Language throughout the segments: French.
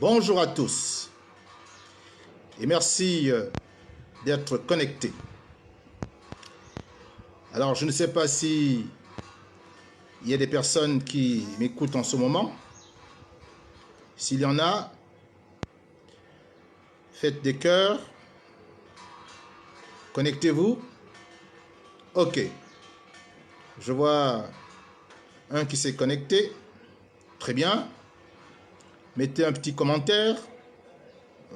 Bonjour à tous et merci d'être connectés. Alors, je ne sais pas si il y a des personnes qui m'écoutent en ce moment. S'il y en a, faites des cœurs, connectez-vous. Ok, je vois un qui s'est connecté. Très bien. Mettez un petit commentaire,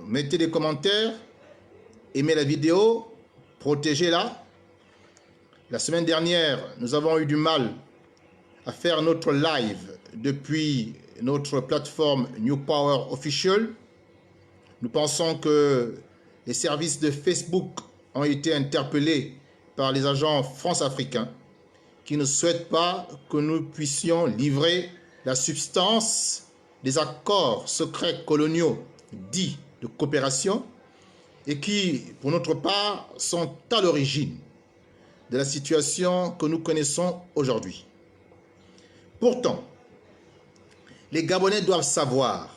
mettez des commentaires, aimez la vidéo, protégez-la. La semaine dernière, nous avons eu du mal à faire notre live depuis notre plateforme New Power Official. Nous pensons que les services de Facebook ont été interpellés par les agents France-Africains qui ne souhaitent pas que nous puissions livrer la substance des accords secrets coloniaux dits de coopération et qui, pour notre part, sont à l'origine de la situation que nous connaissons aujourd'hui. Pourtant, les Gabonais doivent savoir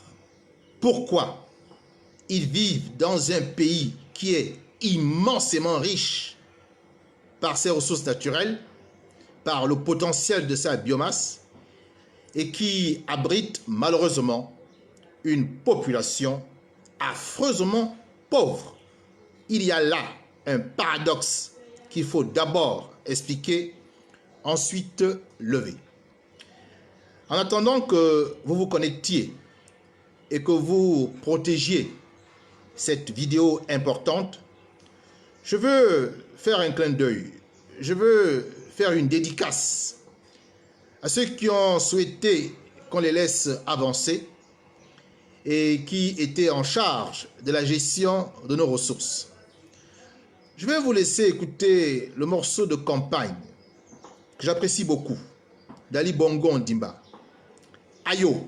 pourquoi ils vivent dans un pays qui est immensément riche par ses ressources naturelles, par le potentiel de sa biomasse et qui abrite malheureusement une population affreusement pauvre. Il y a là un paradoxe qu'il faut d'abord expliquer, ensuite lever. En attendant que vous vous connectiez et que vous protégiez cette vidéo importante, je veux faire un clin d'œil. Je veux faire une dédicace à ceux qui ont souhaité qu'on les laisse avancer et qui étaient en charge de la gestion de nos ressources. Je vais vous laisser écouter le morceau de campagne que j'apprécie beaucoup d'Ali Bongo Ondimba. Ayo,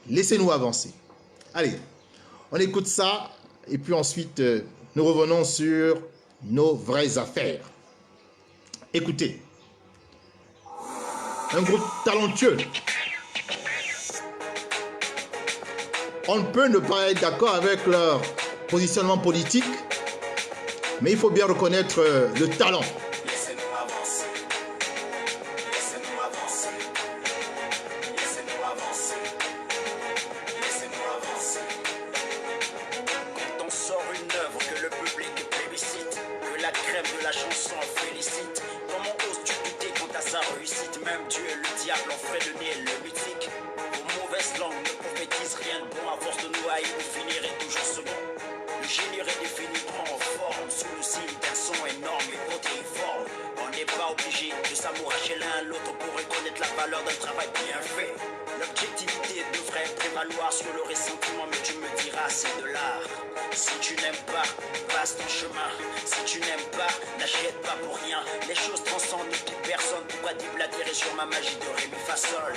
laissez-nous avancer. Allez, on écoute ça et puis ensuite nous revenons sur nos vraies affaires. Écoutez, un groupe talentueux. On ne peut ne pas être d'accord avec leur positionnement politique, mais il faut bien reconnaître le talent. Laissez-nous avancer. Laissez-nous avancer. Laissez-nous avancer. Laissez-nous avancer. Quand on sort une œuvre que le public plébiscite, que la crème de la chanson félicite, comment oses-tu douter quant à sa réussite? Même Dieu et le diable ont fait le nez le mythique. Vos mauvaises langues ne prophétisent rien de bon. À force de nous haïr, vous finirez toujours second. Le génie redéfinitivement en forme, sous le signe d'un son énorme et protéiforme. On n'est pas obligé de s'amouracher l'un l'autre pour reconnaître la valeur d'un travail bien fait. L'objectivité devrait prévaloir sur le ressentiment, mais tu me diras c'est de l'art. Si tu n'aimes pas, passe ton chemin. Si tu n'aimes pas, n'achète pas pour rien. Les choses transcendent toute personne. Pourquoi déblatérer sur ma magie de Ré, Mi, Fa, Sol?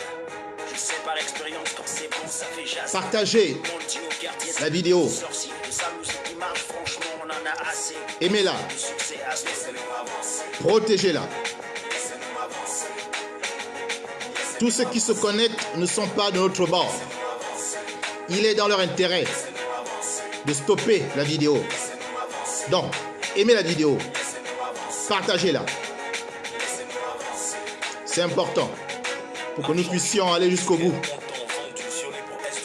Je sais par expérience quand c'est bon, ça fait jazz. Partagez la vidéo. Aimez-la. Protégez-la. Tous ceux qui se connectent ne sont pas de notre bord. Il est dans leur intérêt de stopper la vidéo. Donc, aimez la vidéo. Partagez-la. C'est important pour que nous puissions aller jusqu'au bout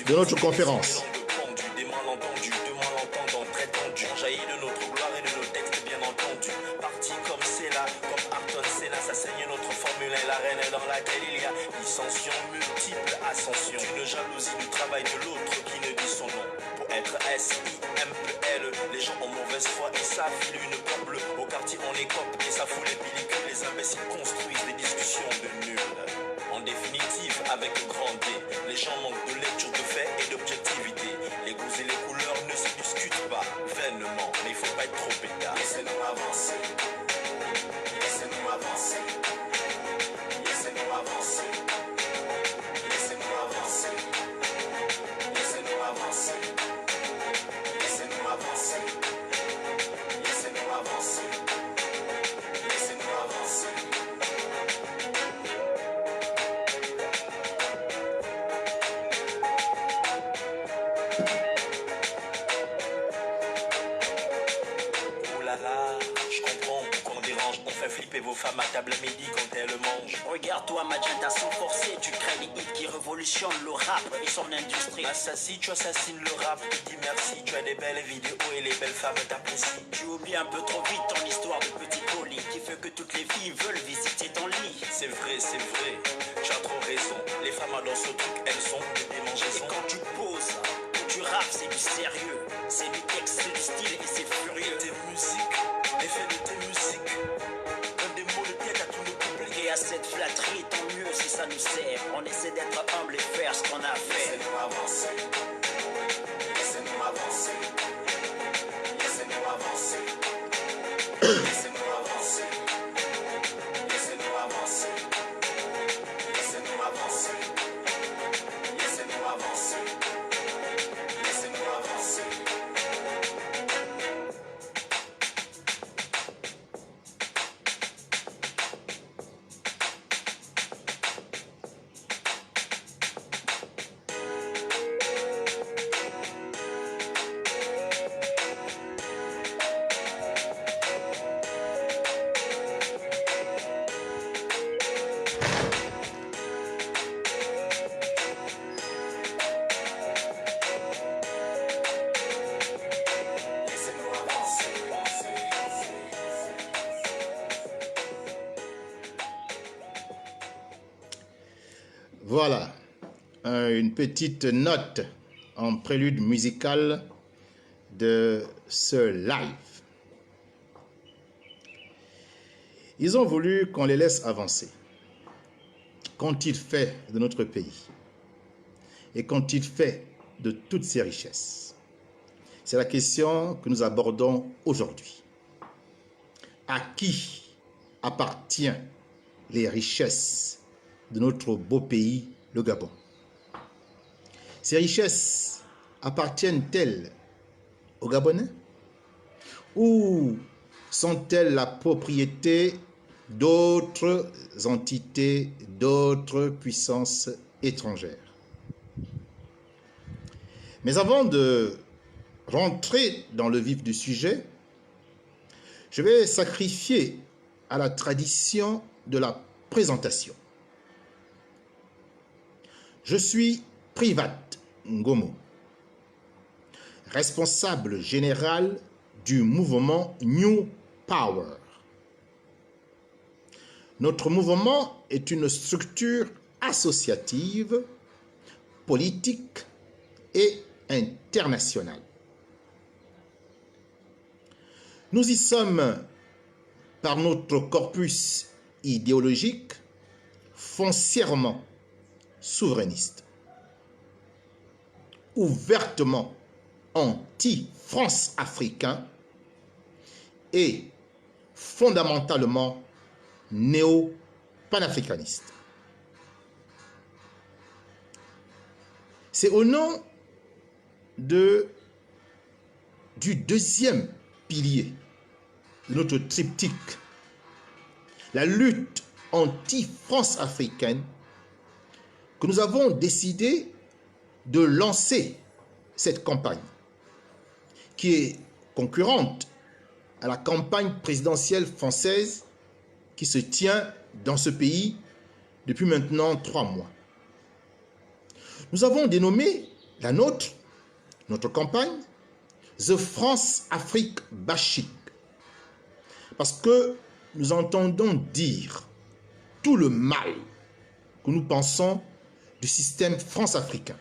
de notre conférence. Dissension multiple, ascension. Une jalousie du travail de l'autre qui ne dit son nom. Pour être S-I-M-P-L, les gens ont mauvaise foi et s'affilent une pomme bleue. Au quartier on écope et ça fout les pellicules. Les imbéciles construisent des discussions de nuls. En définitive, avec le grand D, les gens manquent de lecture de faits et d'objectivité. Les goûts et les couleurs ne se discutent pas vainement, mais il faut pas être trop pétard. Laissez-nous avancer. Laissez-nous avancer. Laissez-nous avancer. Laissez-nous avancer. Laissez-nous avancer. Laissez-nous avancer. Laissez-nous avancer. Laissez-nous avancer. Oulala, je comprends qu'on dérange. On fait flipper vos femmes à table à midi quand elles mangent. Regarde-toi, Magenta, sans forcer, tu crées les hits qui révolutionnent le rap et son industrie. Assassin, tu assassines le rap. Je dis merci, tu as des belles vidéos et les belles femmes t'apprécient. Tu oublies un peu trop vite ton histoire de petit colis qui fait que toutes les filles veulent visiter ton lit. C'est vrai, tu as trop raison. Les femmes dans ce truc, elles sont des Et démangeaisons. quand tu poses, quand tu rappes, c'est du sérieux. C'est du texte, c'est du style et c'est furieux. Tes musiques, l'effet de tes musiques. Donne des mots de tête à tous nos couplets. Et à cette flatterie, tant mieux si ça nous sert. On essaie d'être humble et faire ce qu'on a fait. Laissez-nous avancer. Laissez-nous avancer. Laissez-nous avancer. Laissez-nous avancer. Laissez-nous avancer. Laissez-nous avancer. Laissez-nous avancer. Laissez-nous avancer. Laissez-nous avancer. Voilà, une petite note en prélude musical de ce live. Ils ont voulu qu'on les laisse avancer. Qu'ont-ils fait de notre pays? Et qu'ont-ils fait de toutes ces richesses? C'est la question que nous abordons aujourd'hui. À qui appartiennent les richesses de notre beau pays, le Gabon? Ces richesses appartiennent-elles aux Gabonais ou sont-elles la propriété d'autres entités, d'autres puissances étrangères? Mais avant de rentrer dans le vif du sujet, je vais sacrifier à la tradition de la présentation. Je suis Privat Ngomo, responsable général du mouvement New Power. Notre mouvement est une structure associative, politique et internationale. Nous y sommes par notre corpus idéologique foncièrement souverainiste, ouvertement anti-France-africain et fondamentalement néo-panafricaniste. C'est au nom du deuxième pilier de notre triptyque, la lutte anti-France africaine, que nous avons décidé de lancer cette campagne, qui est concurrente à la campagne présidentielle française qui se tient dans ce pays depuis maintenant 3 mois. Nous avons dénommé la nôtre, notre campagne, The France-Afrique Bashing, parce que nous entendons dire tout le mal que nous pensons du système France-africain.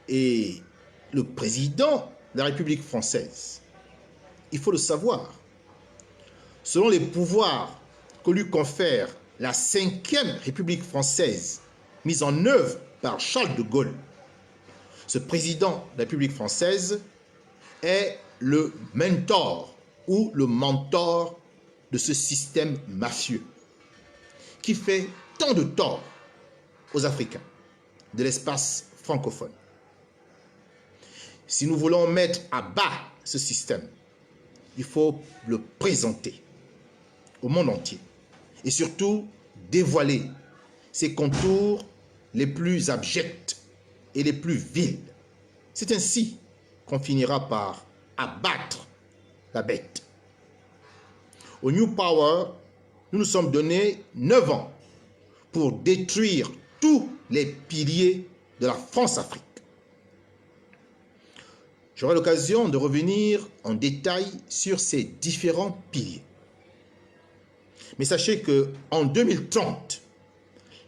Et le président de la République française, il faut le savoir, selon les pouvoirs que lui confère la 5e République française, mise en œuvre par Charles de Gaulle, ce président de la République française est le mentor ou le mentor de ce système mafieux qui fait tant de tort aux Africains de l'espace francophone. Si nous voulons mettre à bas ce système, il faut le présenter au monde entier et surtout dévoiler ses contours les plus abjects et les plus viles. C'est ainsi qu'on finira par abattre la bête. Au New Power, nous nous sommes donné 9 ans pour détruire tous les piliers de la France-Afrique. J'aurai l'occasion de revenir en détail sur ces différents piliers. Mais sachez qu'en 2030,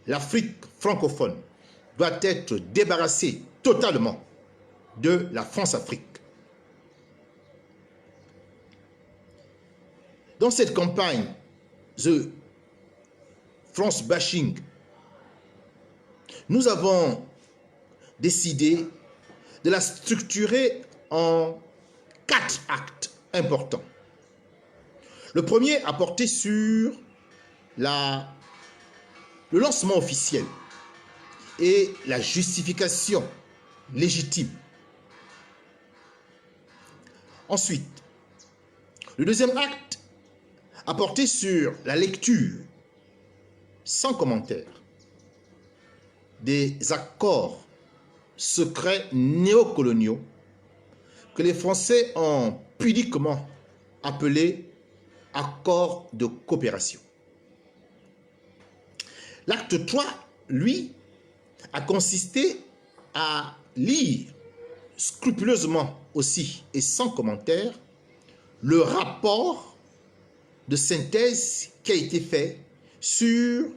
l'Afrique francophone doit être débarrassée totalement de la France-Afrique. Dans cette campagne, The France Bashing, nous avons décidé de la structurer en 4 actes importants. Le premier a porté sur le lancement officiel et la justification légitime. Ensuite, le deuxième acte a porté sur la lecture, sans commentaire, des accords secrets néocoloniaux que les Français ont pudiquement appelés accords de coopération. L'acte 3, lui, a consisté à lire scrupuleusement aussi et sans commentaire le rapport de synthèse qui a été fait sur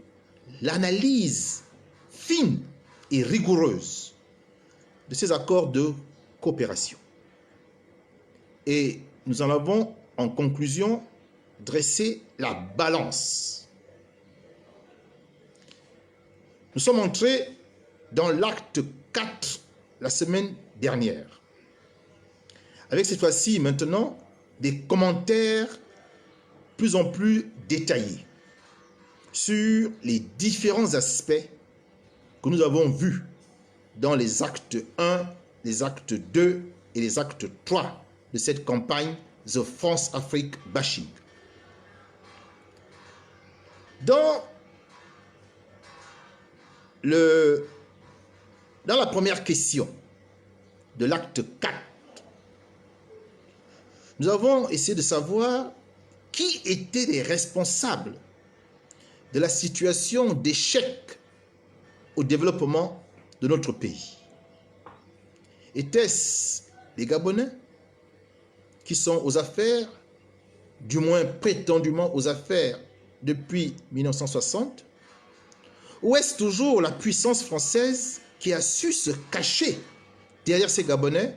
l'analyse fine et rigoureuse de ces accords de coopération. Et nous en avons en conclusion dressé la balance. Nous sommes entrés dans l'acte 4 la semaine dernière, avec cette fois-ci maintenant des commentaires plus en plus détaillés sur les différents aspects que nous avons vus dans les actes 1, les actes 2 et les actes 3 de cette campagne The France-Afrique Bashing. Dans la première question de l'acte 4, nous avons essayé de savoir qui étaient les responsables de la situation d'échec au développement de notre pays. Était-ce les Gabonais qui sont aux affaires, du moins prétendument aux affaires depuis 1960? Ou est-ce toujours la puissance française qui a su se cacher derrière ces Gabonais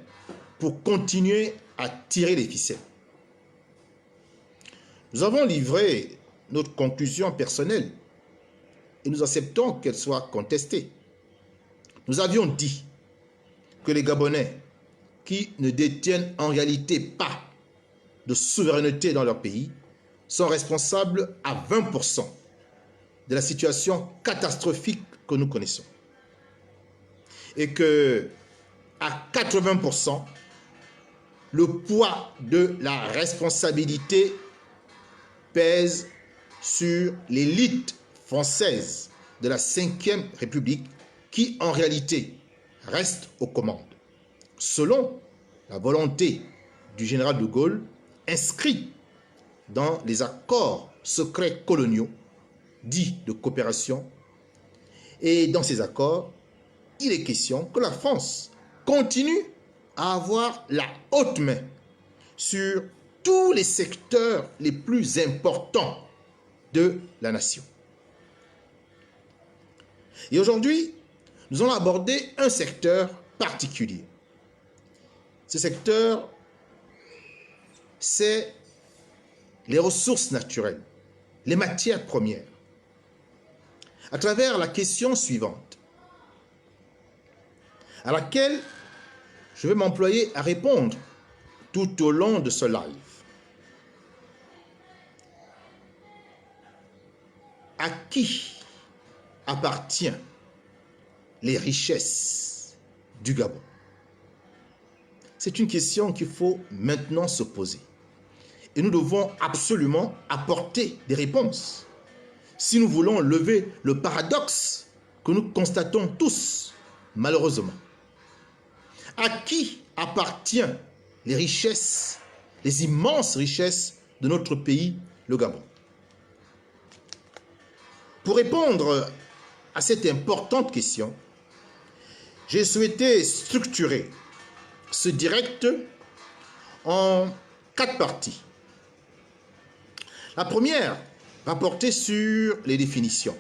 pour continuer à tirer les ficelles? Nous avons livré notre conclusion personnelle et nous acceptons qu'elle soit contestée. Nous avions dit que les Gabonais, qui ne détiennent en réalité pas de souveraineté dans leur pays, sont responsables à 20% de la situation catastrophique que nous connaissons. Et que, à 80%, le poids de la responsabilité pèse sur l'élite française de la Ve République qui, en réalité, reste aux commandes, selon la volonté du général de Gaulle, inscrit dans les accords secrets coloniaux dits de coopération. Et dans ces accords, il est question que la France continue à avoir la haute main sur tous les secteurs les plus importants de la nation. Et aujourd'hui, nous allons aborder un secteur particulier. Ce secteur, c'est les ressources naturelles, les matières premières, à travers la question suivante, à laquelle je vais m'employer à répondre tout au long de ce live. À qui appartiennent les richesses du Gabon? C'est une question qu'il faut maintenant se poser. Et nous devons absolument apporter des réponses si nous voulons lever le paradoxe que nous constatons tous, malheureusement. À qui appartiennent les richesses, les immenses richesses de notre pays, le Gabon? Pour répondre à cette importante question, j'ai souhaité structurer ce direct en 4 parties. La première va porter sur les définitions,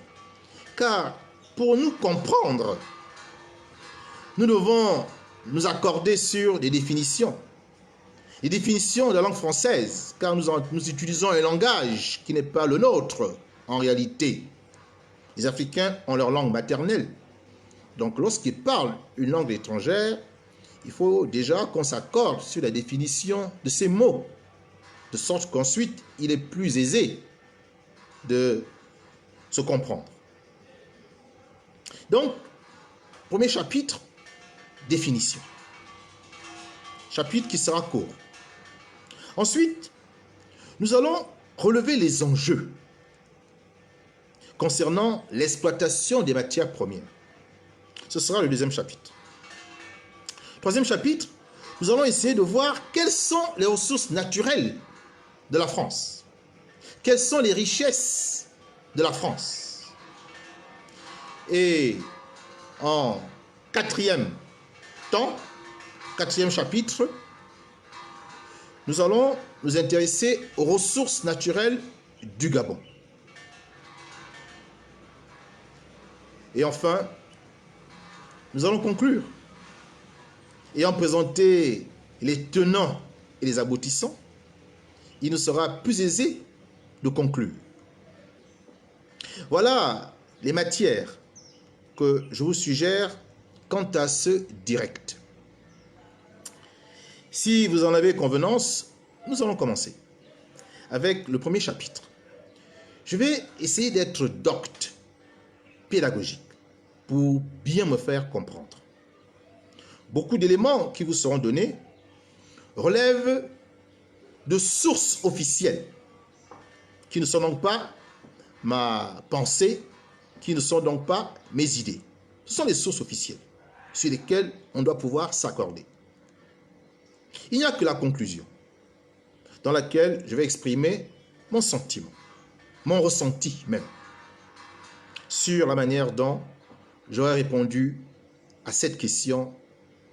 car pour nous comprendre, nous devons nous accorder sur des définitions. Les définitions de la langue française, car nous utilisons un langage qui n'est pas le nôtre en réalité. Les Africains ont leur langue maternelle. Donc lorsqu'ils parlent une langue étrangère, il faut déjà qu'on s'accorde sur la définition de ces mots, de sorte qu'ensuite, il est plus aisé de se comprendre. Donc, premier chapitre, définition. Chapitre qui sera court. Ensuite, nous allons relever les enjeux concernant l'exploitation des matières premières. Ce sera le deuxième chapitre. Troisième chapitre, nous allons essayer de voir quelles sont les ressources naturelles de la France. Quelles sont les richesses de la France. Et en quatrième chapitre, nous allons nous intéresser aux ressources naturelles du Gabon. Et enfin, nous allons conclure ayant présenté les tenants et les aboutissants. Il nous sera plus aisé de conclure. Voilà les matières que je vous suggère quant à ce direct. Si vous en avez convenance, nous allons commencer avec le premier chapitre. Je vais essayer d'être docte, pédagogique, pour bien me faire comprendre. Beaucoup d'éléments qui vous seront donnés relèvent de sources officielles, qui ne sont donc pas ma pensée, qui ne sont donc pas mes idées. Ce sont les sources officielles sur lesquelles on doit pouvoir s'accorder. Il n'y a que la conclusion, dans laquelle je vais exprimer mon sentiment, mon ressenti même, sur la manière dont j'aurais répondu à cette question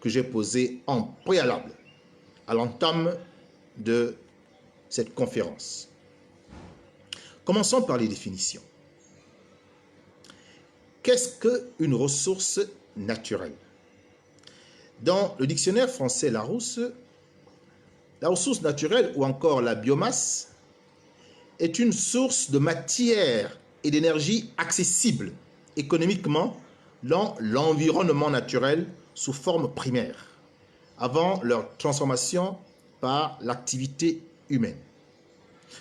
que j'ai posée en préalable à l'entame de cette conférence. Commençons par les définitions. Qu'est-ce qu'une ressource naturelle? Dans le dictionnaire français Larousse, la ressource naturelle ou encore la biomasse est une source de matière et d'énergie accessible économiquement dans l'environnement naturel sous forme primaire, avant leur transformation par l'activité humaine.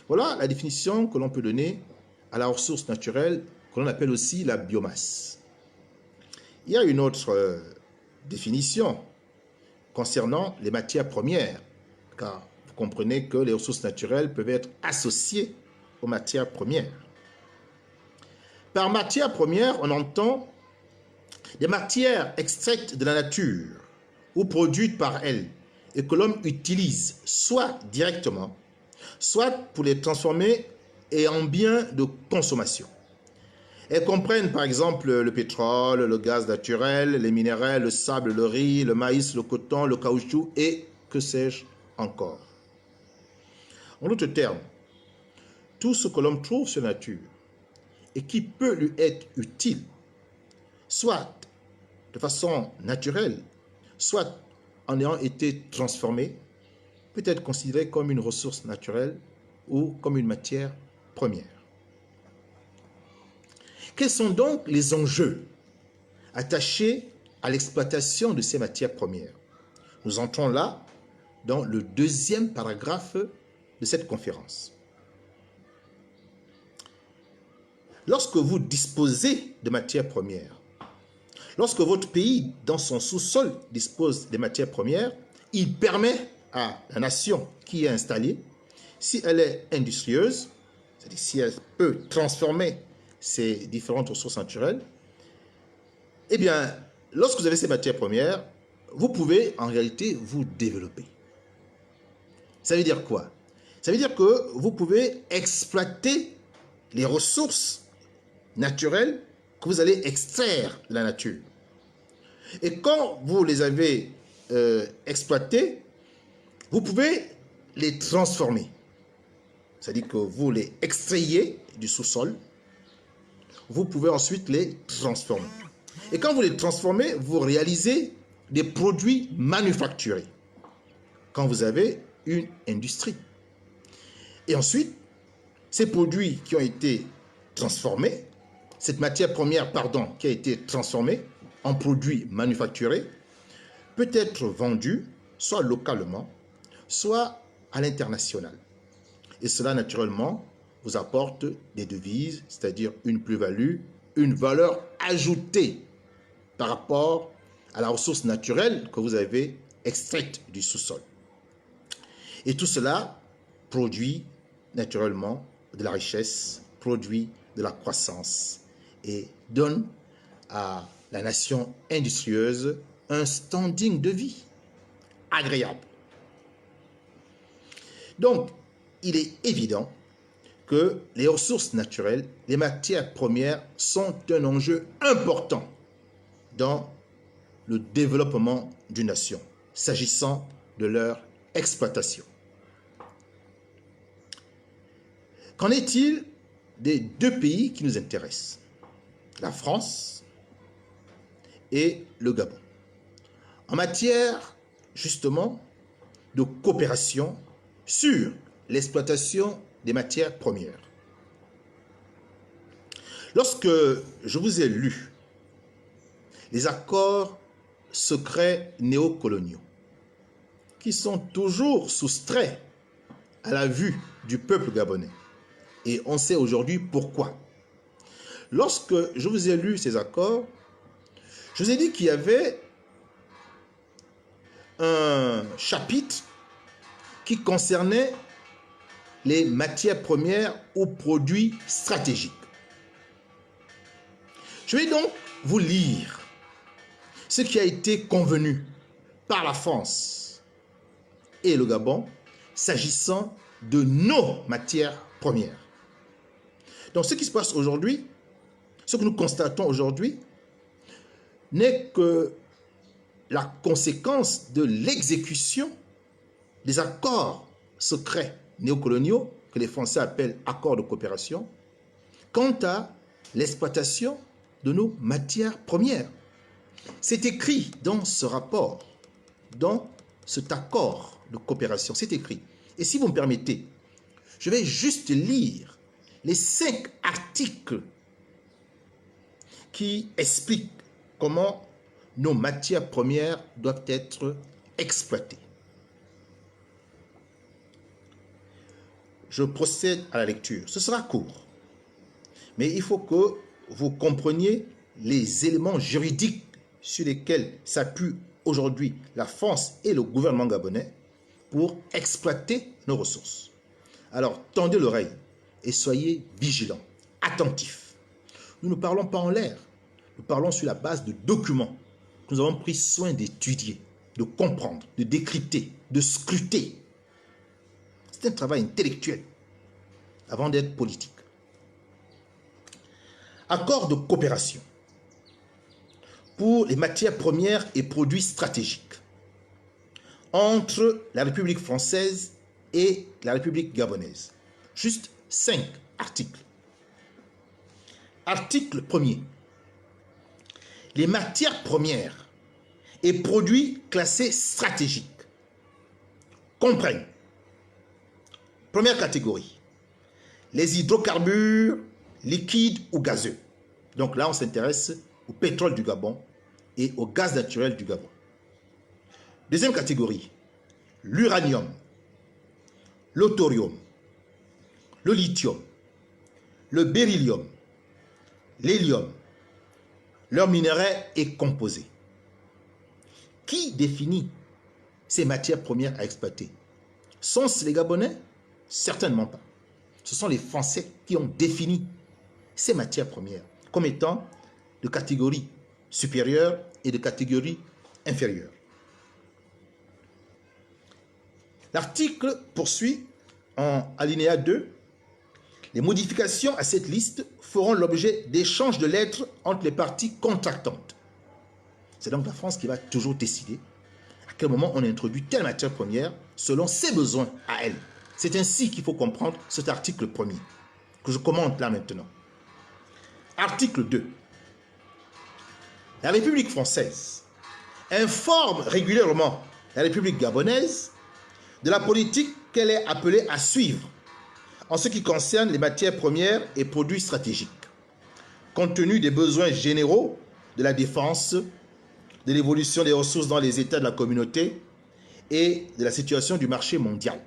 Voilà la définition que l'on peut donner à la ressource naturelle, que l'on appelle aussi la biomasse. Il y a une autre définition concernant les matières premières, car vous comprenez que les ressources naturelles peuvent être associées aux matières premières. Par matière première, on entend des matières extraites de la nature ou produites par elle et que l'homme utilise soit directement, soit pour les transformer et en biens de consommation. Elles comprennent par exemple le pétrole, le gaz naturel, les minéraux, le sable, le riz, le maïs, le coton, le caoutchouc et que sais-je encore. En d'autres termes, tout ce que l'homme trouve sur la nature et qui peut lui être utile, soit de façon naturelle, soit en ayant été transformé, peut être considéré comme une ressource naturelle ou comme une matière première. Quels sont donc les enjeux attachés à l'exploitation de ces matières premières? Nous entrons là dans le deuxième paragraphe de cette conférence. Lorsque vous disposez de matières premières, lorsque votre pays, dans son sous-sol, dispose des matières premières, il permet à la nation qui est installée, si elle est industrieuse, c'est-à-dire si elle peut transformer ces différentes ressources naturelles, eh bien, lorsque vous avez ces matières premières, vous pouvez en réalité vous développer. Ça veut dire quoi? Ça veut dire que vous pouvez exploiter les ressources naturelles que vous allez extraire de la nature. Et quand vous les avez exploitées, vous pouvez les transformer. C'est-à-dire que vous les extrayez du sous-sol, vous pouvez ensuite les transformer. Et quand vous les transformez, vous réalisez des produits manufacturés. Quand vous avez une industrie. Et ensuite, ces produits qui ont été transformés, cette matière première, pardon, qui a été transformée en produits manufacturés, peut être vendue soit localement, soit à l'international. Et cela, naturellement, vous apporte des devises, c'est-à-dire une plus-value, une valeur ajoutée par rapport à la ressource naturelle que vous avez extraite du sous-sol. Et tout cela produit naturellement de la richesse, produit de la croissance et donne à la nation industrieuse un standing de vie agréable. Donc, il est évident que les ressources naturelles, les matières premières sont un enjeu important dans le développement d'une nation, s'agissant de leur exploitation. Qu'en est-il des deux pays qui nous intéressent, la France et le Gabon, en matière justement de coopération sur l'exploitation des matières premières? Lorsque je vous ai lu les accords secrets néocoloniaux, qui sont toujours soustraits à la vue du peuple gabonais, et on sait aujourd'hui pourquoi. Lorsque je vous ai lu ces accords, je vous ai dit qu'il y avait un chapitre qui concernait les matières premières ou produits stratégiques. Je vais donc vous lire ce qui a été convenu par la France et le Gabon s'agissant de nos matières premières. Donc ce qui se passe aujourd'hui, ce que nous constatons aujourd'hui, n'est que la conséquence de l'exécution des accords secrets néocoloniaux, que les Français appellent accords de coopération, quant à l'exploitation de nos matières premières. C'est écrit dans ce rapport, dans cet accord de coopération, c'est écrit. Et si vous me permettez, je vais juste lire les 5 articles qui expliquent comment nos matières premières doivent être exploitées. Je procède à la lecture. Ce sera court, mais il faut que vous compreniez les éléments juridiques sur lesquels s'appuie aujourd'hui la France et le gouvernement gabonais pour exploiter nos ressources. Alors, tendez l'oreille et soyez vigilants, attentifs. Nous ne parlons pas en l'air, nous parlons sur la base de documents que nous avons pris soin d'étudier, de comprendre, de décrypter, de scruter. C'est un travail intellectuel avant d'être politique. Accord de coopération pour les matières premières et produits stratégiques entre la République française et la République gabonaise. Juste 5 articles. Article 1er. Les matières premières et produits classés stratégiques comprennent, première catégorie, les hydrocarbures liquides ou gazeux. Donc là, on s'intéresse au pétrole du Gabon et au gaz naturel du Gabon. Deuxième catégorie, l'uranium, le thorium, le lithium, le beryllium, l'hélium, leur minerai est composé. Qui définit ces matières premières à exploiter? Sont-ce les Gabonais? Certainement pas. Ce sont les Français qui ont défini ces matières premières comme étant de catégorie supérieure et de catégorie inférieure. L'article poursuit en alinéa 2. Les modifications à cette liste feront l'objet d'échanges de lettres entre les parties contractantes. C'est donc la France qui va toujours décider à quel moment on introduit telle matière première selon ses besoins à elle. C'est ainsi qu'il faut comprendre cet article premier, que je commente là maintenant. Article 2. La République française informe régulièrement la République gabonaise de la politique qu'elle est appelée à suivre en ce qui concerne les matières premières et produits stratégiques, compte tenu des besoins généraux de la défense, de l'évolution des ressources dans les États de la communauté et de la situation du marché mondial.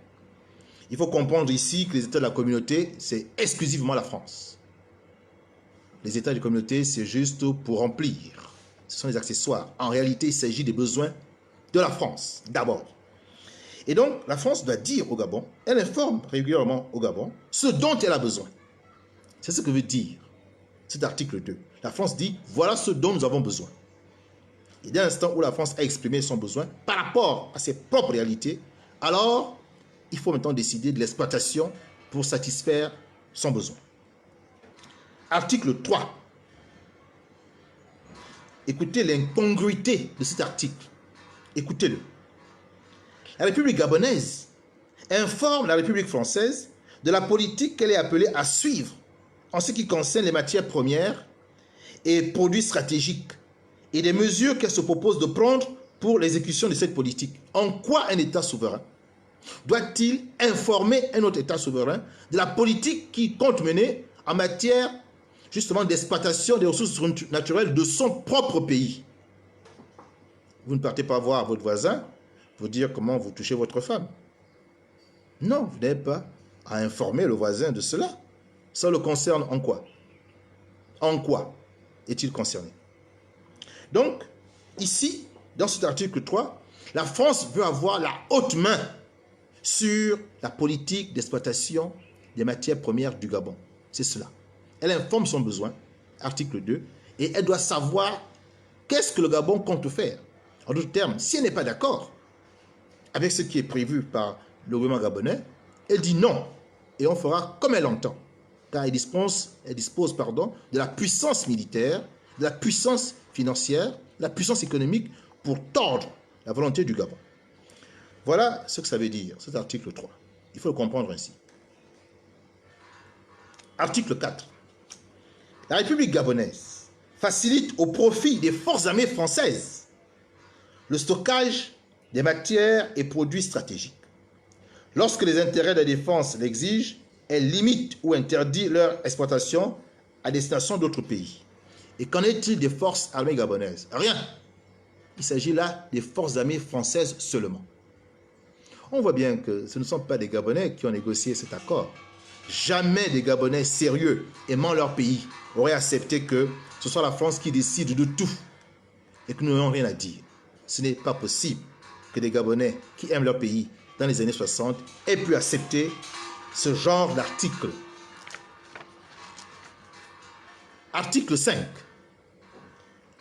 Il faut comprendre ici que les États de la communauté, c'est exclusivement la France. Les États de la communauté, c'est juste pour remplir. Ce sont des accessoires. En réalité, il s'agit des besoins de la France, d'abord. Et donc, la France doit dire au Gabon, elle informe régulièrement au Gabon ce dont elle a besoin. C'est ce que veut dire cet article 2. La France dit, voilà ce dont nous avons besoin. Et dès l'instant où la France a exprimé son besoin par rapport à ses propres réalités, alors il faut maintenant décider de l'exploitation pour satisfaire son besoin. Article 3. Écoutez l'incongruité de cet article. Écoutez-le. La République gabonaise informe la République française de la politique qu'elle est appelée à suivre en ce qui concerne les matières premières et produits stratégiques et des mesures qu'elle se propose de prendre pour l'exécution de cette politique. En quoi un État souverain doit-il informer un autre État souverain de la politique qu'il compte mener en matière justement d'exploitation des ressources naturelles de son propre pays? Vous ne partez pas voir votre voisin pour dire comment vous touchez votre femme. Non, vous n'avez pas à informer le voisin de cela. Ça le concerne en quoi? En quoi est-il concerné? Donc, ici, dans cet article 3, la France veut avoir la haute main sur la politique d'exploitation des matières premières du Gabon. C'est cela. Elle informe son besoin, article 2, et elle doit savoir qu'est-ce que le Gabon compte faire. En d'autres termes, si elle n'est pas d'accord avec ce qui est prévu par le gouvernement gabonais, elle dit non, et on fera comme elle entend, car elle dispose de la puissance militaire, de la puissance financière, de la puissance économique pour tordre la volonté du Gabon. Voilà ce que ça veut dire, cet article 3. Il faut le comprendre ainsi. Article 4. La République gabonaise facilite au profit des forces armées françaises le stockage des matières et produits stratégiques. Lorsque les intérêts de la défense l'exigent, elle limite ou interdit leur exploitation à destination d'autres pays. Et qu'en est-il des forces armées gabonaises? Rien. Il s'agit là des forces armées françaises seulement. On voit bien que ce ne sont pas des Gabonais qui ont négocié cet accord. Jamais des Gabonais sérieux aimant leur pays auraient accepté que ce soit la France qui décide de tout et que nous n'ayons rien à dire. Ce n'est pas possible que des Gabonais qui aiment leur pays dans les années 60 aient pu accepter ce genre d'article. Article 5.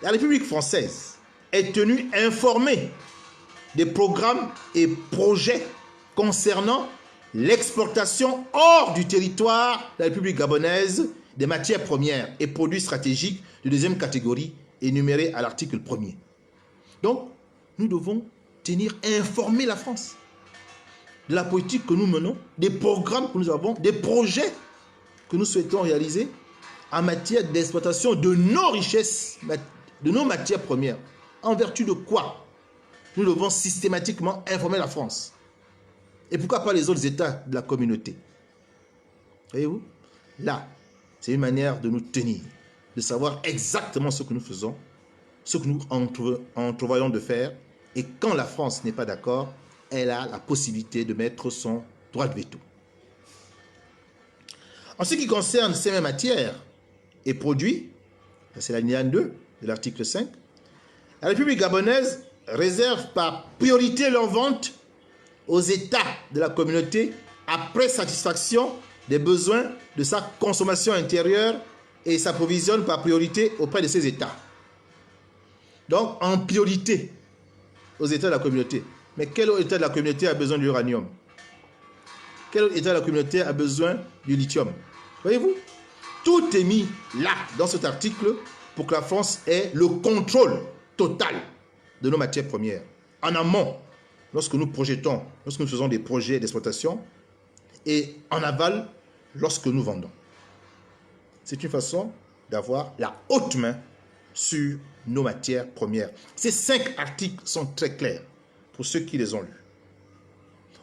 La République française est tenue informée des programmes et projets concernant l'exportation hors du territoire de la République gabonaise des matières premières et produits stratégiques de deuxième catégorie énumérés à l'article 1er. Donc, nous devons tenir informer la France de la politique que nous menons, des programmes que nous avons, des projets que nous souhaitons réaliser en matière d'exploitation de nos richesses, de nos matières premières. En vertu de quoi nous devons systématiquement informer la France? Et pourquoi pas les autres États de la communauté? Voyez-vous? Là, c'est une manière de nous tenir, de savoir exactement ce que nous faisons, ce que nous entrevoyons de faire. Et quand la France n'est pas d'accord, elle a la possibilité de mettre son droit de veto. En ce qui concerne ces mêmes matières et produits, c'est l'alinéa 2 de l'article 5, la République gabonaise réserve par priorité leur vente aux États de la communauté après satisfaction des besoins de sa consommation intérieure et s'approvisionne par priorité auprès de ces États. Donc, en priorité aux États de la communauté. Mais quel autre État de la communauté a besoin d'uranium? Quel autre État de la communauté a besoin du lithium? Voyez-vous? Tout est mis là, dans cet article, pour que la France ait le contrôle total de nos matières premières. En amont, lorsque nous projetons, lorsque nous faisons des projets d'exploitation, et en aval, lorsque nous vendons. C'est une façon d'avoir la haute main sur nos matières premières. Ces 5 articles sont très clairs pour ceux qui les ont lus.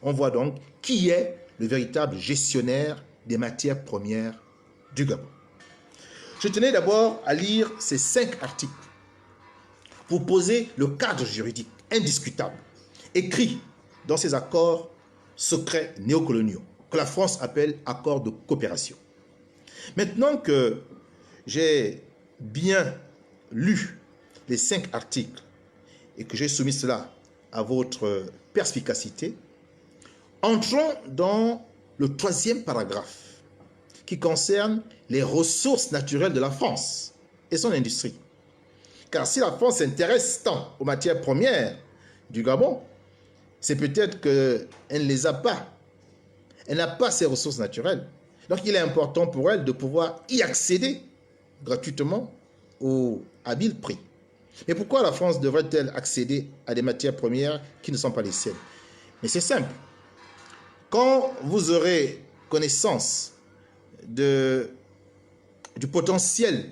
On voit donc qui est le véritable gestionnaire des matières premières du Gabon. Je tenais d'abord à lire ces 5 articles pour poser le cadre juridique indiscutable, écrit dans ces accords secrets néocoloniaux, que la France appelle accords de coopération. Maintenant que j'ai bien lu les 5 articles et que j'ai soumis cela à votre perspicacité, entrons dans le 3e paragraphe qui concerne les ressources naturelles de la France et son industrie. Car si la France s'intéresse tant aux matières premières du Gabon, c'est peut-être qu'elle ne les a pas. Elle n'a pas ces ressources naturelles. Donc il est important pour elle de pouvoir y accéder gratuitement ou à vil prix. Mais pourquoi la France devrait-elle accéder à des matières premières qui ne sont pas les siennes? Mais c'est simple. Quand vous aurez connaissance du potentiel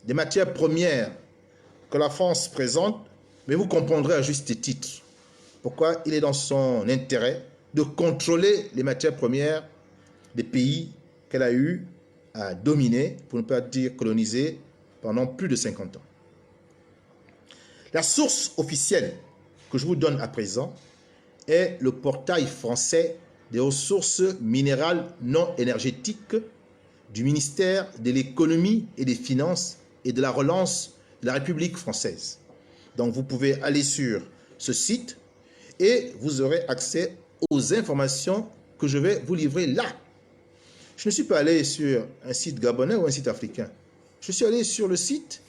des matières premières que la France présente, mais vous comprendrez à juste titre pourquoi il est dans son intérêt de contrôler les matières premières des pays qu'elle a eu à dominer, pour ne pas dire coloniser, pendant plus de 50 ans. La source officielle que je vous donne à présent est le portail français des ressources minérales non énergétiques du ministère de l'économie et des finances et de la relance de la République française. Donc vous pouvez aller sur ce site et vous aurez accès aux informations que je vais vous livrer là. Je ne suis pas allé sur un site gabonais ou un site africain. Je suis allé sur le site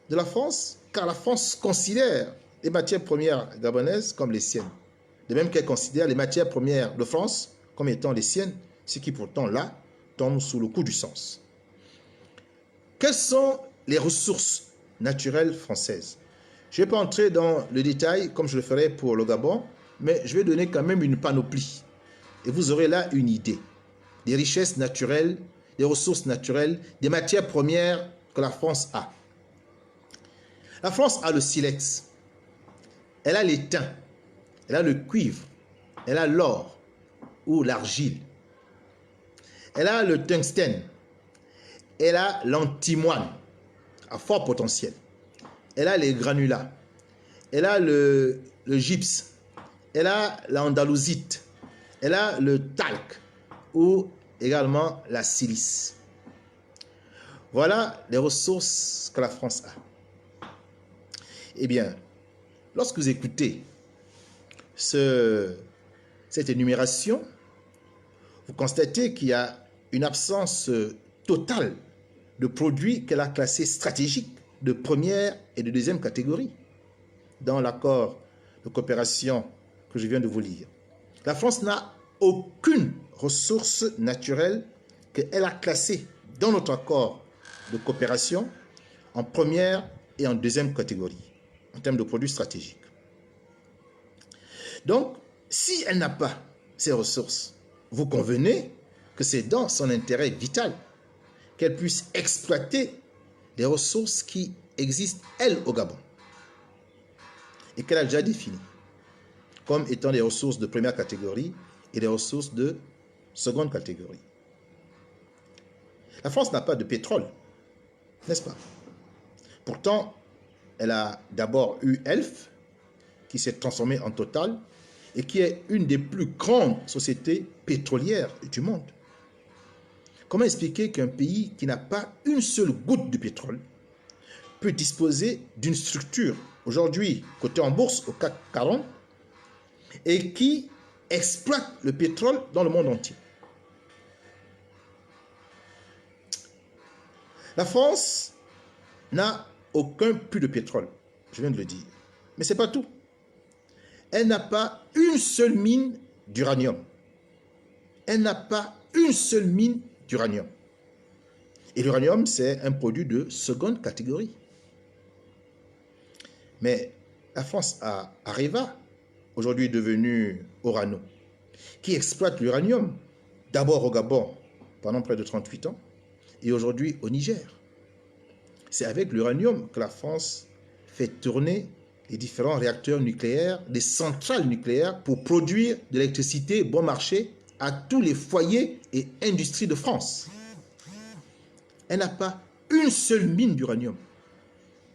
de la France, car la France considère les matières premières gabonaises comme les siennes. De même qu'elle considère les matières premières de France comme étant les siennes, ce qui pourtant là tombe sous le coup du sens. Quelles sont les ressources naturelles françaises? Je ne vais pas entrer dans le détail comme je le ferai pour le Gabon, mais je vais donner quand même une panoplie. Et vous aurez là une idée des richesses naturelles, des ressources naturelles, des matières premières que la France a. La France a le silex, elle a l'étain, elle a le cuivre, elle a l'or ou l'argile, elle a le tungstène, elle a l'antimoine à fort potentiel, elle a les granulats, elle a le gypse, elle a l'andalusite, elle a le talc ou également la silice. Voilà les ressources que la France a. Eh bien, lorsque vous écoutez cette énumération, vous constatez qu'il y a une absence totale de produits qu'elle a classés stratégiques de première et de deuxième catégorie dans l'accord de coopération que je viens de vous lire. La France n'a aucune ressource naturelle qu'elle a classée dans notre accord de coopération en première et en deuxième catégorie en termes de produits stratégiques. Donc, si elle n'a pas ces ressources, vous convenez que c'est dans son intérêt vital qu'elle puisse exploiter les ressources qui existent, elle, au Gabon, et qu'elle a déjà définies comme étant des ressources de première catégorie et des ressources de seconde catégorie. La France n'a pas de pétrole, n'est-ce pas? Pourtant, elle a d'abord eu Elf, qui s'est transformée en Total, et qui est une des plus grandes sociétés pétrolières du monde. Comment expliquer qu'un pays qui n'a pas une seule goutte de pétrole peut disposer d'une structure, aujourd'hui cotée en bourse au CAC 40, et qui exploite le pétrole dans le monde entier? La France n'a aucun puits de pétrole, je viens de le dire. Mais ce n'est pas tout. Elle n'a pas une seule mine d'uranium. Elle n'a pas une seule mine d'uranium. Et l'uranium, c'est un produit de seconde catégorie. Mais la France a Areva, aujourd'hui devenue Orano, qui exploite l'uranium, d'abord au Gabon pendant près de 38 ans, et aujourd'hui au Niger. C'est avec l'uranium que la France fait tourner les différents réacteurs nucléaires, des centrales nucléaires pour produire de l'électricité bon marché à tous les foyers et industries de France. Elle n'a pas une seule mine d'uranium,